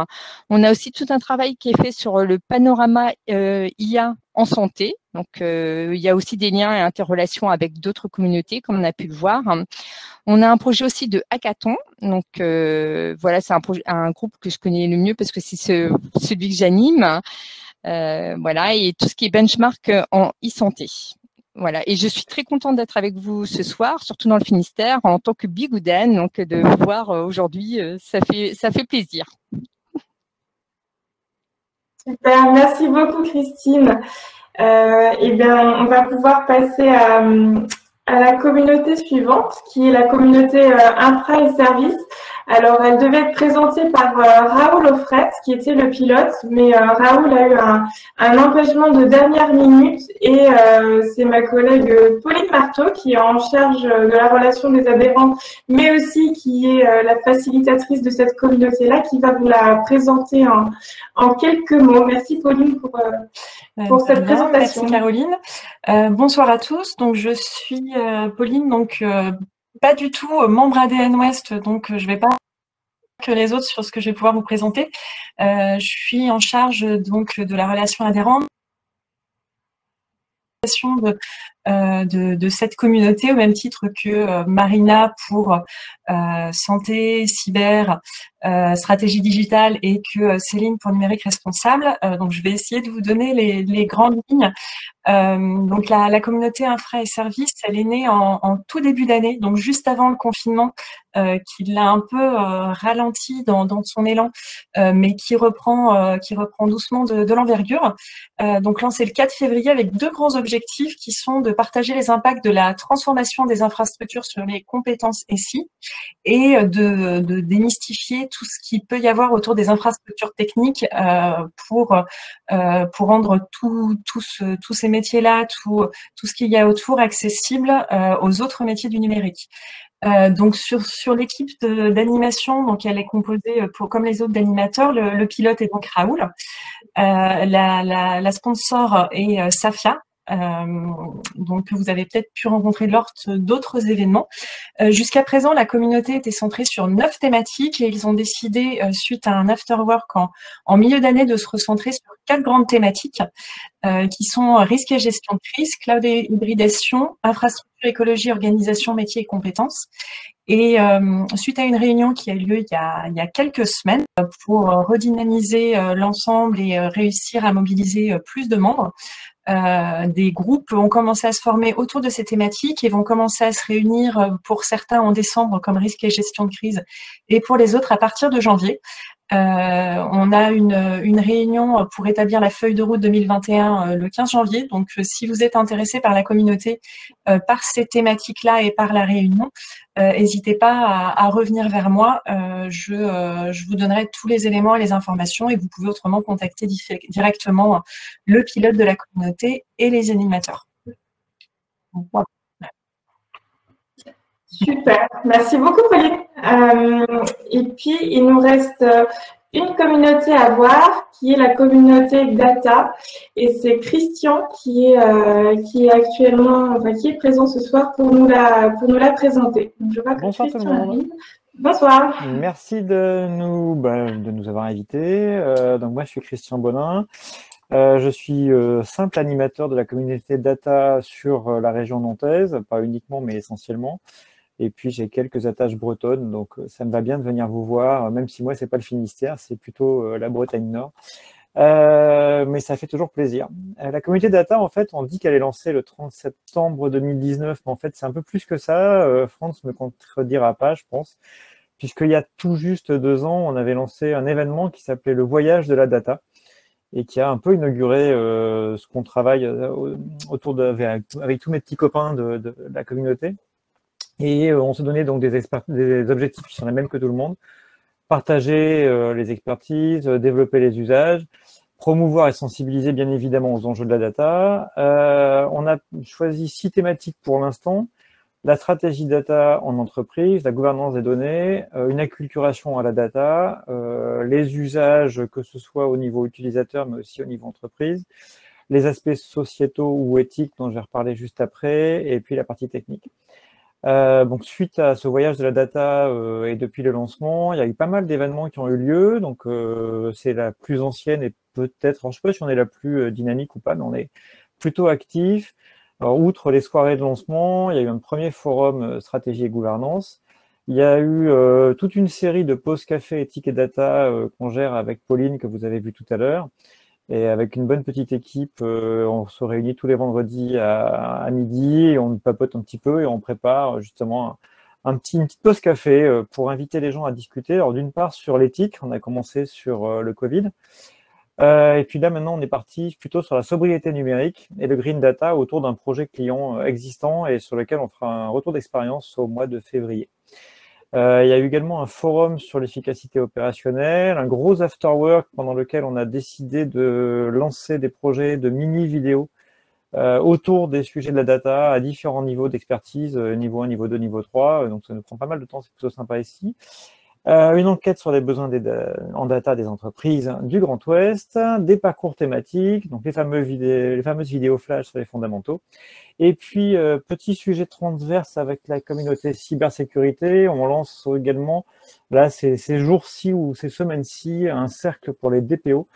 On a aussi tout un travail qui est fait sur le panorama IA en santé. Donc, il y a aussi des liens et interrelations avec d'autres communautés, comme on a pu le voir. On a un projet aussi de hackathon. Donc, voilà, c'est un groupe que je connais le mieux parce que c'est celui que j'anime. Voilà, et tout ce qui est benchmark en e-santé. Voilà, et je suis très contente d'être avec vous ce soir, surtout dans le Finistère, en tant que bigoudaine, donc de vous voir aujourd'hui, ça fait plaisir. Super, merci beaucoup Christine. Eh bien, on va pouvoir passer à la communauté suivante, qui est la communauté infra et services. Alors, elle devait être présentée par Raoul Offret, qui était le pilote, mais Raoul a eu un empêchement de dernière minute et c'est ma collègue Pauline Marteau qui est en charge de la relation des adhérents, mais aussi qui est la facilitatrice de cette communauté-là, qui va vous la présenter en quelques mots. Merci Pauline pour cette présentation. Merci Caroline. Bonsoir à tous. Donc je suis Pauline, donc pas du tout membre ADN Ouest, donc je vais pas que les autres sur ce que je vais pouvoir vous présenter. Je suis en charge donc de la relation adhérente de cette communauté, au même titre que Marina pour santé, cyber, stratégie digitale, et que Céline pour numérique responsable. Donc je vais essayer de vous donner les grandes lignes. Donc la communauté infra et services, elle est née en tout début d'année, donc juste avant le confinement, qui l'a un peu ralenti dans son élan, mais qui reprend doucement de l'envergure. Donc lancé le 4 février avec deux grands objectifs qui sont de partager les impacts de la transformation des infrastructures sur les compétences SI et de démystifier tout ce qu'il peut y avoir autour des infrastructures techniques pour rendre tous ces métiers-là, tout ce qu'il y a autour accessible aux autres métiers du numérique. Donc sur l'équipe d'animation, donc elle est composée comme les autres d'animateurs. Le pilote est donc Raoul. La sponsor est Safia. Donc vous avez peut-être pu rencontrer lors d'autres événements. Jusqu'à présent, la communauté était centrée sur 9 thématiques et ils ont décidé, suite à un afterwork en milieu d'année, de se recentrer sur 4 grandes thématiques qui sont risque et gestion de crise, cloud et hybridation, infrastructure, écologie, organisation, métier et compétences. Et suite à une réunion qui a eu lieu il y a quelques semaines pour redynamiser l'ensemble et réussir à mobiliser plus de membres, des groupes ont commencé à se former autour de ces thématiques et vont commencer à se réunir pour certains en décembre comme risque et gestion de crise et pour les autres à partir de janvier. On a une réunion pour établir la feuille de route 2021 le 15 janvier. Donc, si vous êtes intéressé par la communauté, par ces thématiques-là et par la réunion, n'hésitez pas à revenir vers moi. Je vous donnerai tous les éléments et les informations et vous pouvez autrement contacter directement le pilote de la communauté et les animateurs. Voilà. Super, merci beaucoup Pauline. Et puis il nous reste une communauté à voir qui est la communauté data et c'est Christian qui est actuellement, enfin qui est présent ce soir pour nous la présenter. Donc, je vois que bonsoir tout le monde. Arrive. Bonsoir. Merci de nous avoir invités. Donc moi je suis Christian Bonin. Je suis simple animateur de la communauté data sur la région nantaise, pas uniquement mais essentiellement. Et puis j'ai quelques attaches bretonnes, donc ça me va bien de venir vous voir, même si moi c'est pas le Finistère, c'est plutôt la Bretagne Nord. Mais ça fait toujours plaisir. La communauté data, en fait, on dit qu'elle est lancée le 30 septembre 2019, mais en fait c'est un peu plus que ça. France ne me contredira pas, je pense, puisqu'il y a tout juste 2 ans, on avait lancé un événement qui s'appelait le Voyage de la Data, et qui a un peu inauguré ce qu'on travaille autour avec tous mes petits copains de la communauté. Et on se donnait donc des objectifs qui sont les mêmes que tout le monde. Partager les expertises, développer les usages, promouvoir et sensibiliser bien évidemment aux enjeux de la data. On a choisi 6 thématiques pour l'instant. La stratégie data en entreprise, la gouvernance des données, une acculturation à la data, les usages que ce soit au niveau utilisateur mais aussi au niveau entreprise, les aspects sociétaux ou éthiques dont je vais reparler juste après, et puis la partie technique. Donc suite à ce voyage de la data et depuis le lancement, il y a eu pas mal d'événements qui ont eu lieu. Donc c'est la plus ancienne et peut-être, je ne sais pas si on est la plus dynamique ou pas, mais on est plutôt actif. Alors, outre les soirées de lancement, il y a eu un premier forum stratégie et gouvernance. Il y a eu toute une série de pauses café éthique et data qu'on gère avec Pauline que vous avez vu tout à l'heure. Et avec une bonne petite équipe, on se réunit tous les vendredis à midi et on papote un petit peu et on prépare justement une petite pause café pour inviter les gens à discuter. Alors d'une part sur l'éthique, on a commencé sur le Covid. Et puis là, maintenant, on est parti plutôt sur la sobriété numérique et le green data autour d'un projet client existant et sur lequel on fera un retour d'expérience au mois de février. Il y a eu également un forum sur l'efficacité opérationnelle, un gros afterwork pendant lequel on a décidé de lancer des projets de mini-vidéos autour des sujets de la data à différents niveaux d'expertise, niveau 1, niveau 2, niveau 3. Donc, ça nous prend pas mal de temps, c'est plutôt sympa ici. Une enquête sur les besoins en data des entreprises du Grand Ouest, des parcours thématiques, donc les fameuses vidéos flash sur les fondamentaux. Et puis, petit sujet transverse avec la communauté cybersécurité, on lance également, là, ces jours-ci ou ces semaines-ci, un cercle pour les DPO,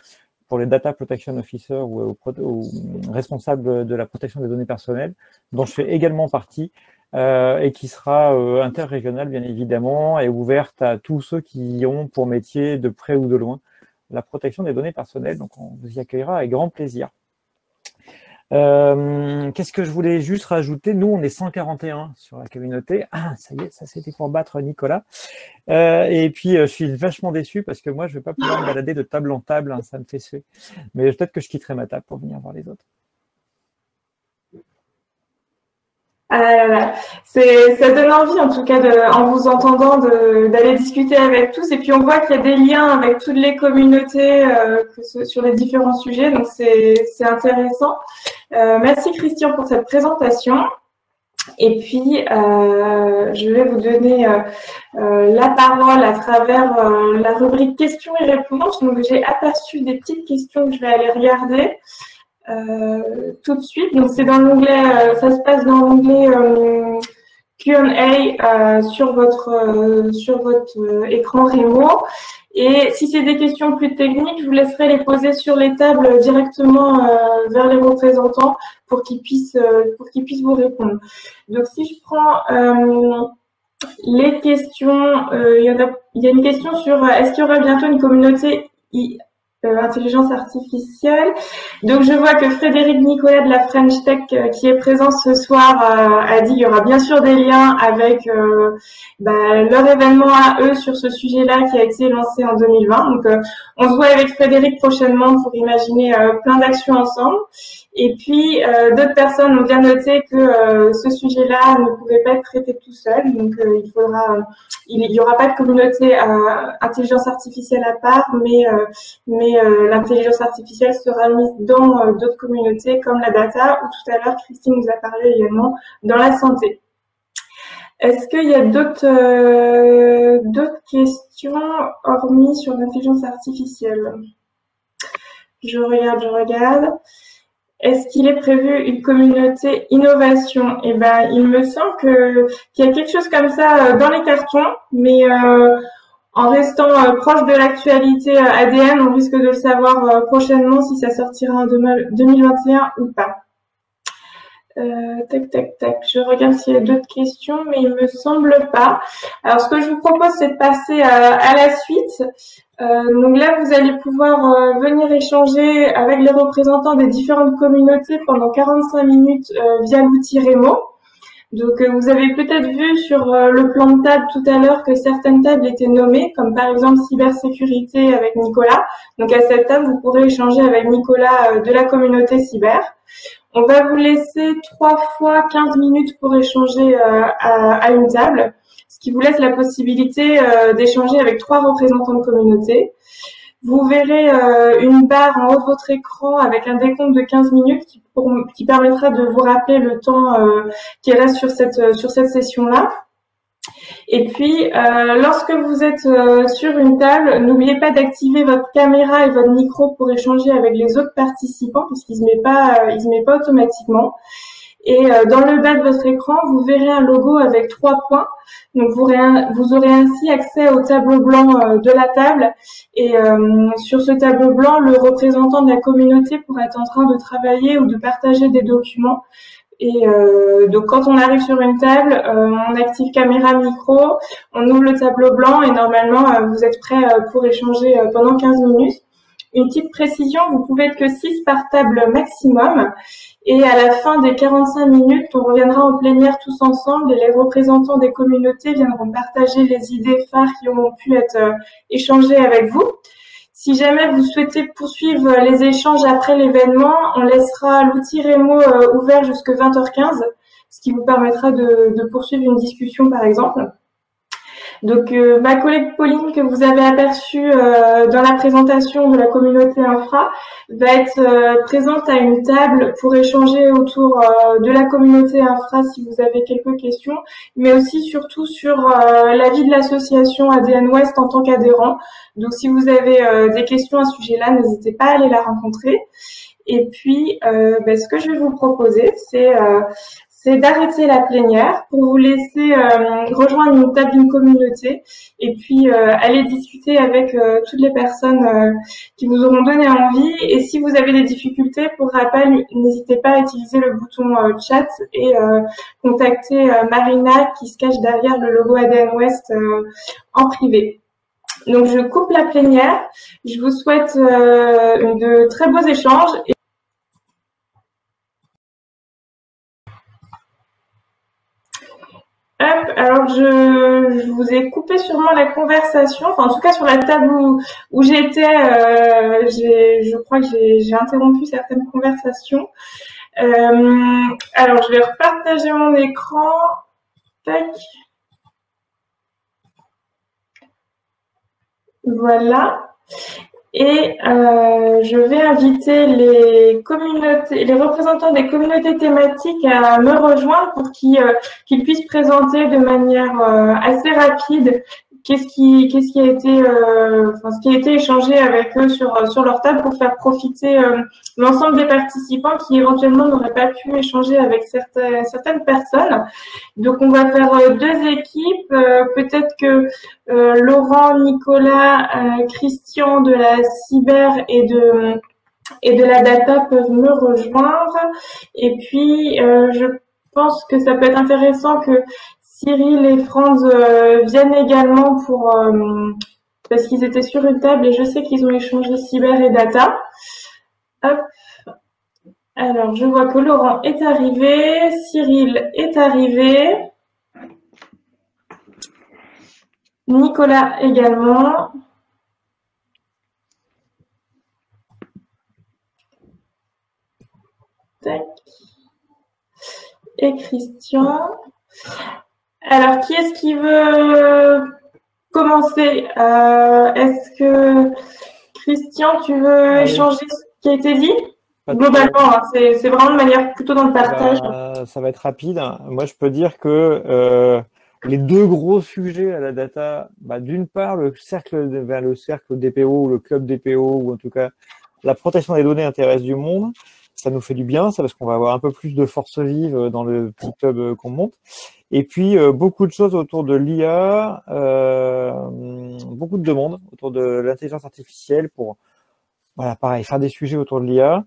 pour les Data Protection Officers ou responsables de la protection des données personnelles, dont je fais également partie, et qui sera interrégionale, bien évidemment, et ouverte à tous ceux qui ont pour métier, de près ou de loin, la protection des données personnelles. Donc, on vous y accueillera avec grand plaisir. Qu'est-ce que je voulais juste rajouter? Nous, on est 141 sur la communauté. Ah, ça y est, ça c'était pour battre Nicolas. Et puis, je suis vachement déçu parce que moi, je ne vais pas pouvoir me balader de table en table, hein, ça me fait suer. Mais peut-être que je quitterai ma table pour venir voir les autres. Ça donne envie, en tout cas, en vous entendant, d'aller discuter avec tous. Et puis, on voit qu'il y a des liens avec toutes les communautés sur les différents sujets. Donc, c'est intéressant. Merci, Christian, pour cette présentation. Et puis, je vais vous donner la parole à travers la rubrique questions et réponses. Donc, j'ai aperçu des petites questions que je vais aller regarder. Tout de suite, donc c'est dans l'onglet, ça se passe dans l'onglet Q&A sur votre écran Remo. Et si c'est des questions plus techniques, je vous laisserai les poser sur les tables directement vers les représentants pour qu'ils puissent vous répondre. Donc si je prends les questions, il y a une question sur est-ce qu'il y aura bientôt une communauté intelligence artificielle. Donc, je vois que Frédéric Nicolas de la French Tech, qui est présent ce soir, a dit qu'il y aura bien sûr des liens avec leur événement à eux sur ce sujet-là qui a été lancé en 2020. Donc, on se voit avec Frédéric prochainement pour imaginer plein d'actions ensemble. Et puis, d'autres personnes ont bien noté que ce sujet-là ne pouvait pas être traité tout seul. Donc, il y aura pas de communauté intelligence artificielle à part, mais l'intelligence artificielle sera mise dans d'autres communautés comme la data, ou tout à l'heure, Christine nous a parlé également dans la santé. Est-ce qu'il y a d'autres questions hormis sur l'intelligence artificielle? Je regarde. Est-ce qu'il est prévu une communauté innovation? Eh ben, il me semble qu'il y a quelque chose comme ça dans les cartons, mais en restant proche de l'actualité ADN, on risque de le savoir prochainement si ça sortira en 2021 ou pas. Tac. Je regarde s'il y a d'autres questions, mais il me semble pas. Alors, ce que je vous propose, c'est de passer à la suite. Donc là, vous allez pouvoir venir échanger avec les représentants des différentes communautés pendant 45 minutes via l'outil Remo. Donc, vous avez peut-être vu sur le plan de table tout à l'heure que certaines tables étaient nommées, comme par exemple cybersécurité avec Nicolas. Donc, à cette table, vous pourrez échanger avec Nicolas de la communauté cyber. On va vous laisser 3 fois 15 minutes pour échanger à une table, ce qui vous laisse la possibilité d'échanger avec 3 représentants de communauté. Vous verrez une barre en haut de votre écran avec un décompte de 15 minutes qui permettra de vous rappeler le temps qui reste sur cette session-là. Et puis, lorsque vous êtes sur une table, n'oubliez pas d'activer votre caméra et votre micro pour échanger avec les autres participants, puisqu'il se met pas automatiquement. Et dans le bas de votre écran, vous verrez un logo avec 3 points. Donc, vous aurez ainsi accès au tableau blanc de la table. Et sur ce tableau blanc, le représentant de la communauté pourrait être en train de travailler ou de partager des documents. Et donc, quand on arrive sur une table, on active caméra, micro, on ouvre le tableau blanc et normalement, vous êtes prêt pour échanger pendant 15 minutes. Une petite précision, vous pouvez être que 6 par table maximum. Et à la fin des 45 minutes, on reviendra en plénière tous ensemble et les représentants des communautés viendront partager les idées phares qui ont pu être échangées avec vous. Si jamais vous souhaitez poursuivre les échanges après l'événement, on laissera l'outil Remo ouvert jusqu'à 20h15, ce qui vous permettra de poursuivre une discussion par exemple. Donc, ma collègue Pauline, que vous avez aperçue dans la présentation de la communauté infra, va être présente à une table pour échanger autour de la communauté infra si vous avez quelques questions, mais aussi surtout sur la vie de l'association ADN West en tant qu'adhérent. Donc, si vous avez des questions à ce sujet-là, n'hésitez pas à aller la rencontrer. Et puis, ce que je vais vous proposer, c'est d'arrêter la plénière pour vous laisser rejoindre une table d'une communauté et puis aller discuter avec toutes les personnes qui vous auront donné envie. Et si vous avez des difficultés, pour rappel, n'hésitez pas à utiliser le bouton chat et contacter Marina qui se cache derrière le logo ADN West en privé. Donc, je coupe la plénière. Je vous souhaite de très beaux échanges. Alors je vous ai coupé sûrement la conversation, enfin en tout cas sur la table où j'étais, je crois que j'ai interrompu certaines conversations. Alors je vais repartager mon écran. Tac. Voilà. Et je vais inviter les représentants des communautés thématiques à me rejoindre pour qu'ils puissent présenter de manière assez rapide ce qui a été échangé avec eux sur leur table pour faire profiter l'ensemble des participants qui éventuellement n'auraient pas pu échanger avec certaines personnes. Donc on va faire deux équipes. Peut-être que Laurent, Nicolas, Christian de la cyber et de la data peuvent me rejoindre. Et puis je pense que ça peut être intéressant que Cyril et Franz viennent également parce qu'ils étaient sur une table et je sais qu'ils ont échangé cyber et data. Hop. Alors, je vois que Laurent est arrivé, Cyril est arrivé, Nicolas également. Tac. Et Christian. Alors, qui est-ce qui veut commencer? Est-ce que Christian, tu veux échanger ce qui a été dit? Globalement, hein, c'est vraiment de manière plutôt dans le partage. Ça va être rapide. Moi, je peux dire que les deux gros sujets à la data, d'une part, le cercle DPO ou le club DPO, ou en tout cas la protection des données intéresse du monde. Ça nous fait du bien, ça, parce qu'on va avoir un peu plus de force vive dans le petit club qu'on monte. Et puis, beaucoup de choses autour de l'IA, beaucoup de demandes autour de l'intelligence artificielle pour, voilà, pareil, faire des sujets autour de l'IA.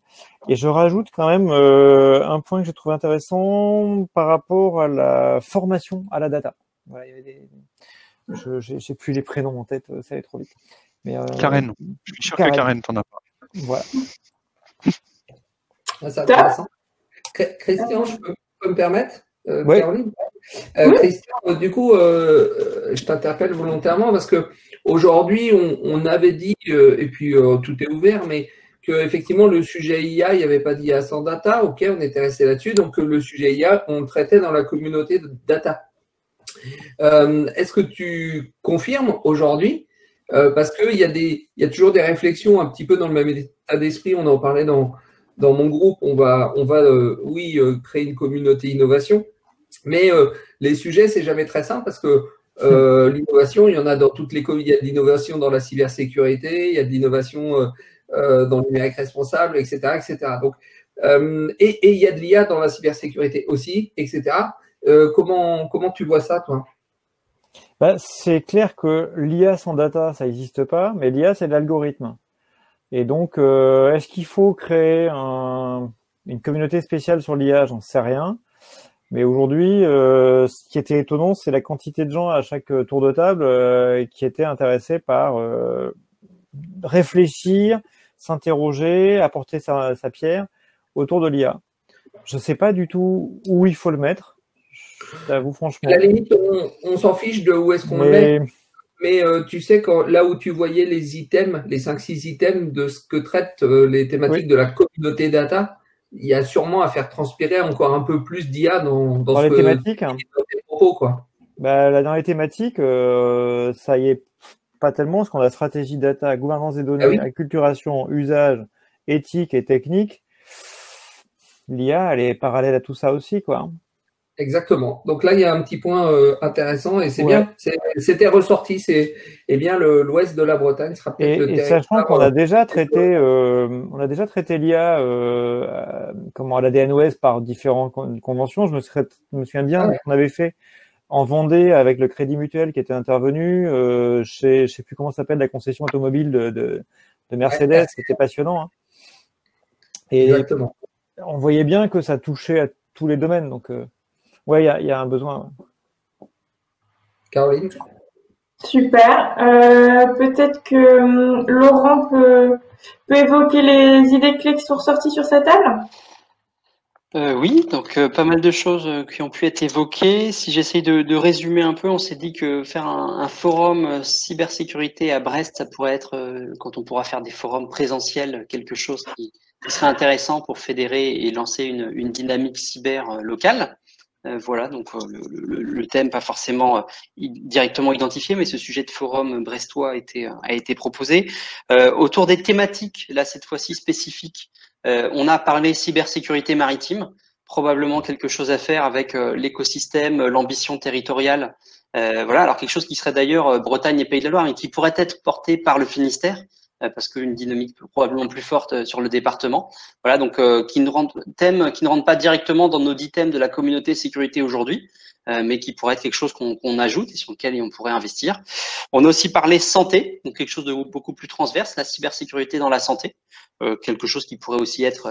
Et je rajoute quand même un point que j'ai trouvé intéressant par rapport à la formation à la data. Voilà, il y avait j'ai plus les prénoms en tête, ça allait trop vite. Mais, Karen, je suis sûr que Karen t'en a pas. Voilà. C'est intéressant. Christian, je peux me permettre, ouais. Caroline. Christian, du coup, je t'interpelle volontairement parce que aujourd'hui, on avait dit, et puis tout est ouvert, mais que effectivement le sujet IA, il n'y avait pas d'IA sans data. Ok, on était resté là-dessus. Donc le sujet IA, on le traitait dans la communauté de data. Est-ce que tu confirmes aujourd'hui, parce qu'il y a toujours des réflexions un petit peu dans le même état d'esprit. On en parlait dans mon groupe. On va créer une communauté innovation. Mais les sujets, c'est jamais très simple parce que l'innovation, il y en a dans toutes les communautés. Il y a de l'innovation dans la cybersécurité, il y a de l'innovation dans le numérique responsable, etc., etc. Donc, et il y a de l'IA dans la cybersécurité aussi, etc. Comment tu vois ça, toi? C'est clair que l'IA sans data, ça n'existe pas, mais l'IA, c'est de l'algorithme. Et donc, est-ce qu'il faut créer une communauté spéciale sur l'IA? J'en sais rien. Mais aujourd'hui, ce qui était étonnant, c'est la quantité de gens à chaque tour de table qui étaient intéressés par réfléchir, s'interroger, apporter sa pierre autour de l'IA. Je ne sais pas du tout où il faut le mettre. J'avoue franchement. À la limite, on s'en fiche de où est-ce qu'on le met. Mais tu sais, là où tu voyais les items, les 5-6 items de ce que traitent les thématiques de la communauté data, il y a sûrement à faire transpirer encore un peu plus d'IA dans les thématiques, dans tes propos, quoi. Là, dans les thématiques, ça y est pas tellement, parce qu'on a stratégie data, gouvernance des données, acculturation, usage, éthique et technique. L'IA, elle est parallèle à tout ça aussi, quoi. Exactement. Donc là, il y a un petit point intéressant et c'est bien. C'était ressorti. Bien l'ouest de la Bretagne sera peut-être le territoire. Et sachant qu'on a déjà traité, l'IA, à l'ADN Ouest par différentes conventions. Je me souviens bien qu'on avait fait en Vendée avec le Crédit Mutuel qui était intervenu. Je sais plus comment ça s'appelle, la concession automobile de Mercedes. C'était passionnant. Hein. Et exactement. On voyait bien que ça touchait à tous les domaines. Donc il y a un besoin. Caroline? Super. Peut-être que Laurent peut évoquer les idées clés qui sont ressorties sur sa table. Oui, donc pas mal de choses qui ont pu être évoquées. Si j'essaye de résumer un peu, on s'est dit que faire un forum cybersécurité à Brest, ça pourrait être, quand on pourra faire des forums présentiels, quelque chose qui serait intéressant pour fédérer et lancer une dynamique cyber locale. Voilà, donc le thème pas forcément directement identifié, mais ce sujet de forum brestois a été proposé. Autour des thématiques, là cette fois-ci spécifiques, on a parlé cybersécurité maritime, probablement quelque chose à faire avec l'écosystème, l'ambition territoriale. Voilà, alors quelque chose qui serait d'ailleurs Bretagne et Pays de la Loire, et qui pourrait être porté par le Finistère, parce qu'une dynamique probablement plus forte sur le département. Voilà, donc qui ne rentrent pas directement dans nos 10 thèmes de la communauté sécurité aujourd'hui, mais qui pourrait être quelque chose qu'on ajoute et sur lequel on pourrait investir. On a aussi parlé santé, donc quelque chose de beaucoup plus transverse, la cybersécurité dans la santé, quelque chose qui pourrait aussi être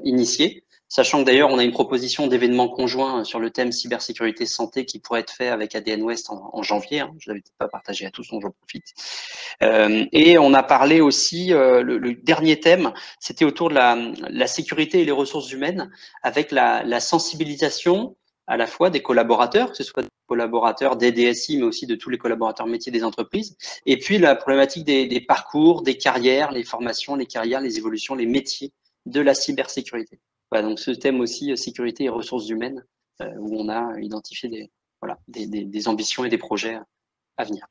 initié. Sachant que d'ailleurs, on a une proposition d'événement conjoint sur le thème cybersécurité santé qui pourrait être fait avec ADN Ouest en janvier. Hein. Je ne l'avais pas partagé à tous, donc j'en profite. Et on a parlé aussi, le dernier thème, c'était autour de la sécurité et les ressources humaines, avec la sensibilisation à la fois des collaborateurs, que ce soit des collaborateurs des DSI, mais aussi de tous les collaborateurs métiers des entreprises, et puis la problématique des parcours, des carrières, les formations, les carrières, les évolutions, les métiers de la cybersécurité. Voilà, donc ce thème aussi, sécurité et ressources humaines, où on a identifié des ambitions et des projets à venir.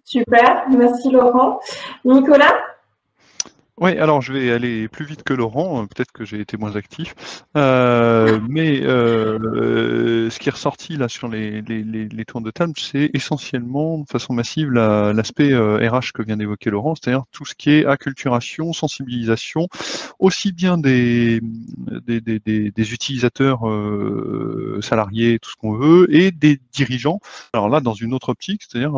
Super, merci Laurent. Nicolas? Oui, alors je vais aller plus vite que Laurent, peut-être que j'ai été moins actif, mais ce qui est ressorti là sur les tours de table, c'est essentiellement de façon massive l'aspect RH que vient d'évoquer Laurent, c'est-à-dire tout ce qui est acculturation, sensibilisation, aussi bien des utilisateurs salariés, tout ce qu'on veut, et des dirigeants. Alors là, dans une autre optique, c'est-à-dire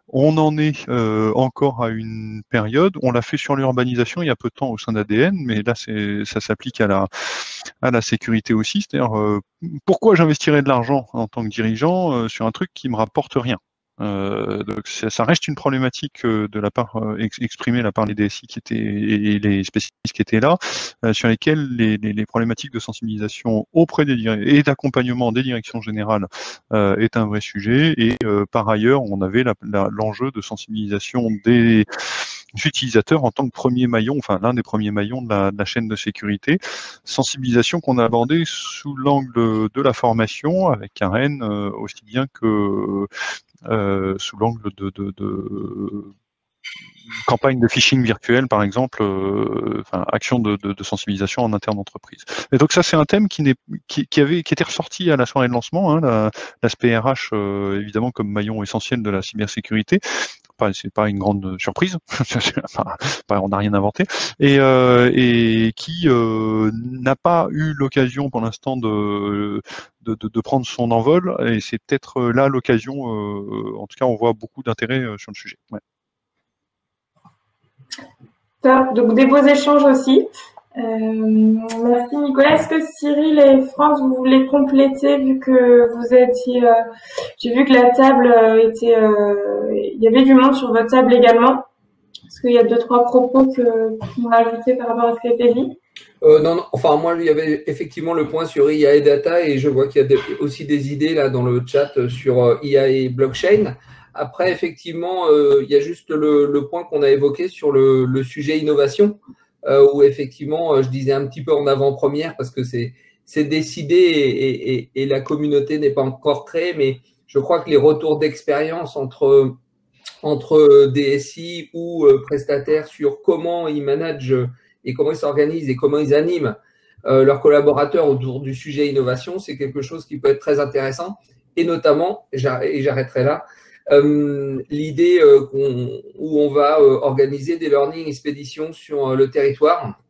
on en est encore à une période, on l'a fait sur l'urbanisation il y a peu de temps au sein d'ADN, mais là ça s'applique à la sécurité aussi, c'est-à-dire pourquoi j'investirais de l'argent en tant que dirigeant sur un truc qui me rapporte rien. Donc ça reste une problématique de la part exprimée là par les DSI qui étaient et les spécialistes qui étaient là, sur lesquels les problématiques de sensibilisation auprès et d'accompagnement des directions générales est un vrai sujet. Et par ailleurs, on avait l'enjeu de sensibilisation des utilisateurs en tant que premier maillon, enfin l'un des premiers maillons de la chaîne de sécurité, sensibilisation qu'on a abordée sous l'angle de la formation avec Karen, aussi bien que sous l'angle de campagne de phishing virtuel, par exemple, action de sensibilisation en interne d'entreprise. Et donc ça, c'est un thème qui était ressorti à la soirée de lancement, hein, l'aspect RH, évidemment, comme maillon essentiel de la cybersécurité. C'est pas une grande surprise, on n'a rien inventé, et qui n'a pas eu l'occasion pour l'instant de prendre son envol, et c'est peut-être là l'occasion, en tout cas on voit beaucoup d'intérêt sur le sujet. Ouais. Top, donc des beaux échanges aussi. Merci Nicolas. Est-ce que Cyril et France, vous voulez compléter vu que vous étiez... j'ai vu que la table était... il y avait du monde sur votre table également. Est-ce qu'il y a 2-3 propos que vous rajoutez par rapport à ce qui a été dit? Non, enfin moi il y avait effectivement le point sur IA et data et je vois qu'il y a aussi des idées là dans le chat sur IA et blockchain. Après effectivement il y a juste le point qu'on a évoqué sur le sujet innovation où effectivement je disais un petit peu en avant-première parce que c'est décidé et la communauté n'est pas encore créée, mais je crois que les retours d'expérience entre DSI ou prestataires sur comment ils managent et comment ils s'organisent et comment ils animent leurs collaborateurs autour du sujet innovation, c'est quelque chose qui peut être très intéressant. Et notamment, et j'arrêterai là, l'idée où on va organiser des learning expéditions sur le territoire,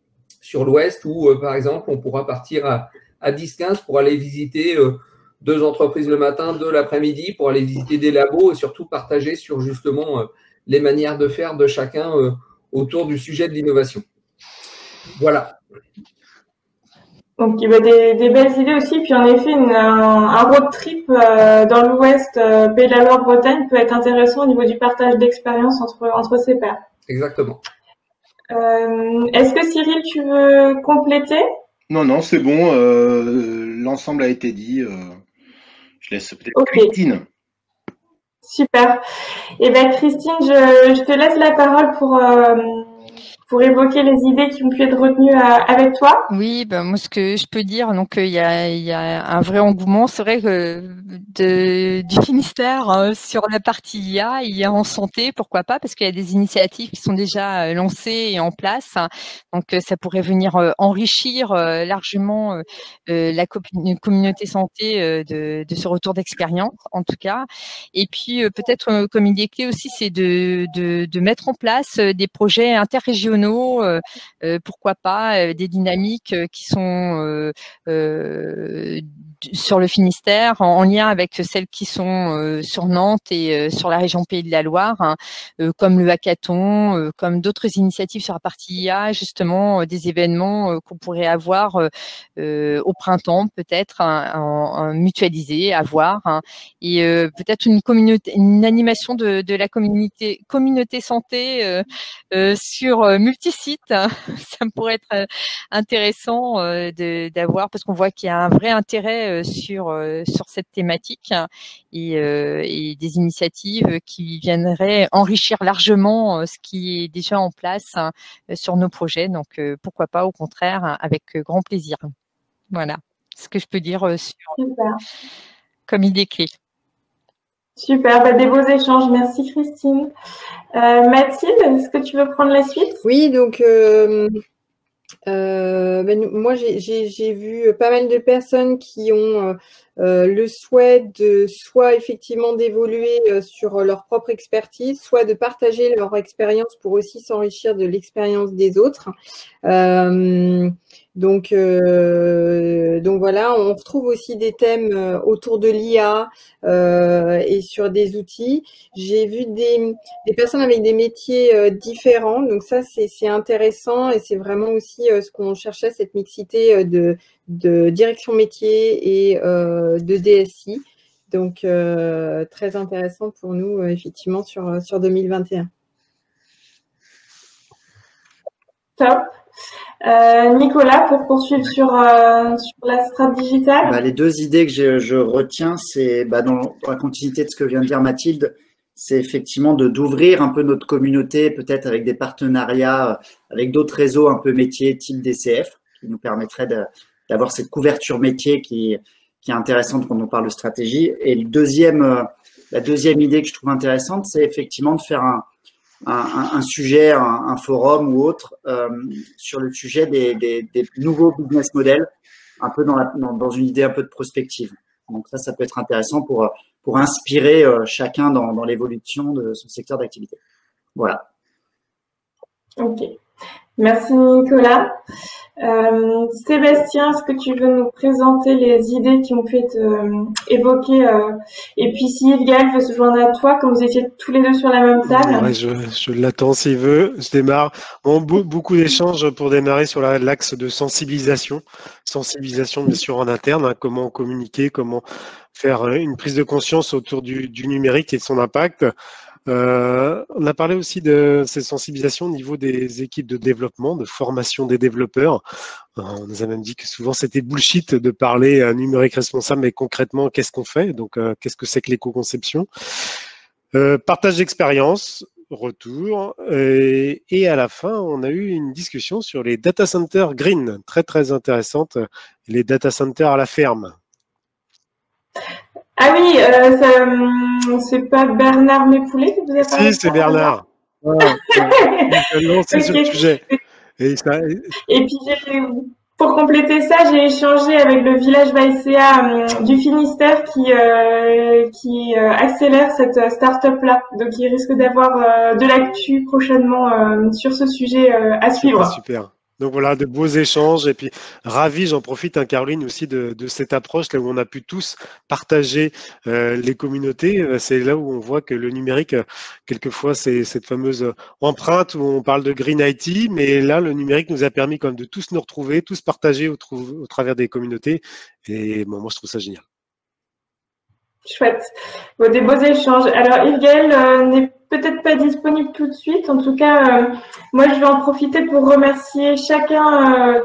sur l'Ouest, où par exemple, on pourra partir à 10-15 pour aller visiter 2 entreprises le matin, 2 l'après-midi, pour aller visiter des labos et surtout partager sur justement les manières de faire de chacun autour du sujet de l'innovation. Voilà. Donc, il y a des belles idées aussi. Puis, en effet, un road trip dans l'Ouest, Pays de la Loire-Bretagne, peut être intéressant au niveau du partage d'expérience entre ses pairs. Exactement. Est-ce que Cyril, tu veux compléter? Non, c'est bon. L'ensemble a été dit. Je laisse peut-être Christine. Super. Eh bien, Christine, je te laisse la parole pour évoquer les idées qui ont pu être retenues avec toi. Oui, ben moi ce que je peux dire, donc il y a un vrai engouement. C'est vrai que du Finistère sur la partie IA en santé, pourquoi pas, parce qu'il y a des initiatives qui sont déjà lancées et en place. Donc ça pourrait venir enrichir largement la communauté santé de ce retour d'expérience, en tout cas. Et puis peut-être comme idée clé aussi, c'est de mettre en place des projets interrégionaux. Pourquoi pas des dynamiques qui sont sur le Finistère en lien avec celles qui sont sur Nantes et sur la région Pays de la Loire, comme le hackathon, comme d'autres initiatives sur la partie IA, justement des événements qu'on pourrait avoir au printemps, peut-être mutualisés, à voir, et peut-être une animation de la communauté santé sur multi-sites. Ça pourrait être intéressant d'avoir, parce qu'on voit qu'il y a un vrai intérêt sur cette thématique et des initiatives qui viendraient enrichir largement ce qui est déjà en place sur nos projets. Donc, pourquoi pas, au contraire, avec grand plaisir. Voilà ce que je peux dire comme idée clé. Super, des beaux échanges. Merci Christine. Mathilde, est-ce que tu veux prendre la suite? Oui, donc moi j'ai vu pas mal de personnes qui ont le souhait de soit effectivement d'évoluer sur leur propre expertise, soit de partager leur expérience pour aussi s'enrichir de l'expérience des autres. Donc voilà, on retrouve aussi des thèmes autour de l'IA et sur des outils. J'ai vu des personnes avec des métiers différents, donc ça c'est intéressant et c'est vraiment aussi ce qu'on cherchait, cette mixité de direction métier et de DSI. Donc très intéressant pour nous effectivement sur 2021. Top. Nicolas, pour poursuivre sur la strat digitale. Les 2 idées que je retiens, c'est dans la continuité de ce que vient de dire Mathilde, c'est effectivement d'ouvrir un peu notre communauté, peut-être avec des partenariats avec d'autres réseaux un peu métiers type DCF, qui nous permettraient d'avoir cette couverture métier qui est intéressante quand on parle de stratégie. Et la deuxième idée que je trouve intéressante, c'est effectivement de faire un sujet, un forum ou autre sur le sujet des nouveaux business models, un peu dans une idée un peu de prospective. Donc ça peut être intéressant pour inspirer chacun dans l'évolution de son secteur d'activité. Voilà. Ok. Merci Nicolas. Sébastien, est-ce que tu veux nous présenter les idées qui ont pu être évoquées et puis si Yves veut se joindre à toi, comme vous étiez tous les deux sur la même table. Ouais, je l'attends s'il veut. Je démarre. Beaucoup d'échanges pour démarrer sur l'axe de sensibilisation. Sensibilisation bien sûr en interne, comment communiquer, comment faire une prise de conscience autour du numérique et de son impact. On a parlé aussi de ces sensibilisations au niveau des équipes de développement, de formation des développeurs. On nous a même dit que souvent c'était bullshit de parler numérique responsable, mais concrètement, qu'est-ce qu'on fait? Donc, qu'est-ce que c'est que l'éco-conception? Partage d'expérience, retour, et à la fin, on a eu une discussion sur les data centers green, très très intéressante, les data centers à la ferme. Ah oui, c'est pas Bernard Mépoulet qui vous a parlé? Si, c'est Bernard. Non, c'est sur le sujet. Et puis, pour compléter ça, j'ai échangé avec le village Vaicea du Finistère qui accélère cette start-up-là. Donc, il risque d'avoir de l'actu prochainement sur ce sujet à suivre. Super. Donc voilà, de beaux échanges. Et puis, ravi, j'en profite, Caroline, aussi de cette approche là où on a pu tous partager les communautés. C'est là où on voit que le numérique, quelquefois, c'est cette fameuse empreinte où on parle de Green IT. Mais là, le numérique nous a permis quand même de tous nous retrouver, tous partager au travers des communautés. Et bon, moi, je trouve ça génial. Chouette. Bon, des beaux échanges. Alors, Yves-Gaël n'est peut-être pas disponible tout de suite. En tout cas, moi, je vais en profiter pour remercier chacun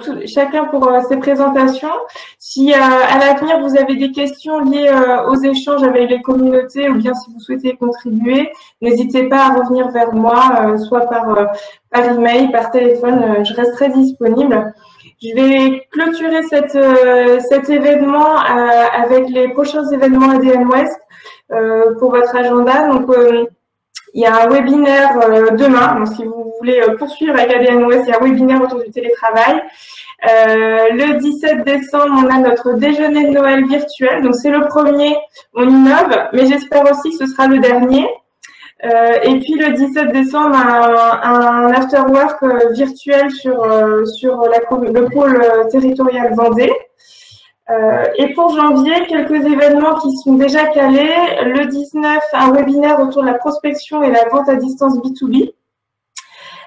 pour ses présentations. Si à l'avenir, vous avez des questions liées aux échanges avec les communautés ou bien si vous souhaitez contribuer, n'hésitez pas à revenir vers moi, soit par email, par téléphone. Je resterai disponible. Je vais clôturer cet événement avec les prochains événements ADN West pour votre agenda. Donc, il y a un webinaire demain. Donc, si vous voulez poursuivre avec ADN West, il y a un webinaire autour du télétravail. Le 17 décembre, on a notre déjeuner de Noël virtuel. Donc, c'est le premier. On innove, mais j'espère aussi que ce sera le dernier. Et puis le 17 décembre, un afterwork virtuel sur le pôle territorial Vendée. Et pour janvier, quelques événements qui sont déjà calés. Le 19, un webinaire autour de la prospection et la vente à distance B2B.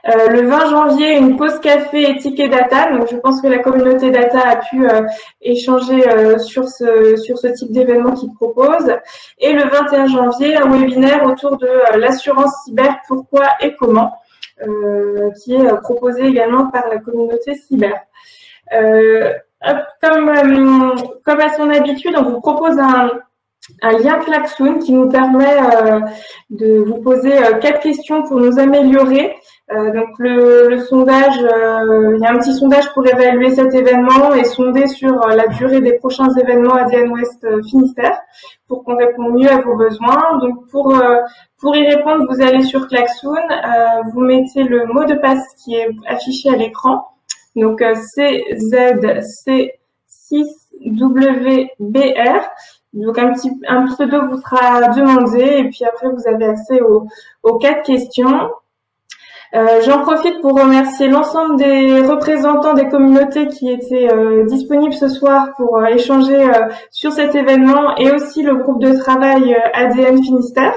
Le 20 janvier, une pause café et ticket data. Donc, je pense que la communauté data a pu échanger sur ce type d'événement qu'ils proposent. Et le 21 janvier, un webinaire autour de l'assurance cyber, pourquoi et comment, qui est proposé également par la communauté cyber. Comme à son habitude, on vous propose un lien Klaxoon qui nous permet de vous poser 4 questions pour nous améliorer. Donc le sondage, il y a un petit sondage pour évaluer cet événement et sonder sur la durée des prochains événements ADN West Finistère pour qu'on réponde mieux à vos besoins. Donc pour y répondre, vous allez sur Klaxoon, vous mettez le mot de passe qui est affiché à l'écran. Donc CZC6WBR. Donc un pseudo vous sera demandé et puis après vous avez accès aux 4 questions. J'en profite pour remercier l'ensemble des représentants des communautés qui étaient disponibles ce soir pour échanger sur cet événement et aussi le groupe de travail ADN Finistère.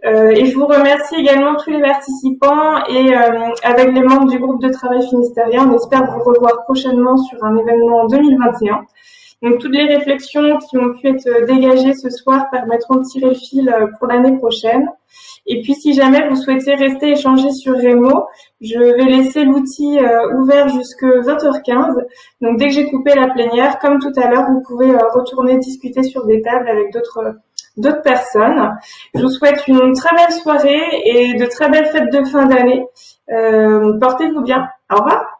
Et je vous remercie également tous les participants et avec les membres du groupe de travail finistérien, on espère vous revoir prochainement sur un événement en 2021. Donc toutes les réflexions qui ont pu être dégagées ce soir permettront de tirer le fil pour l'année prochaine. Et puis si jamais vous souhaitez rester échanger sur Remo, je vais laisser l'outil ouvert jusque 20h15. Donc dès que j'ai coupé la plénière, comme tout à l'heure, vous pouvez retourner discuter sur des tables avec d'autres personnes. Je vous souhaite une très belle soirée et de très belles fêtes de fin d'année. Portez-vous bien. Au revoir.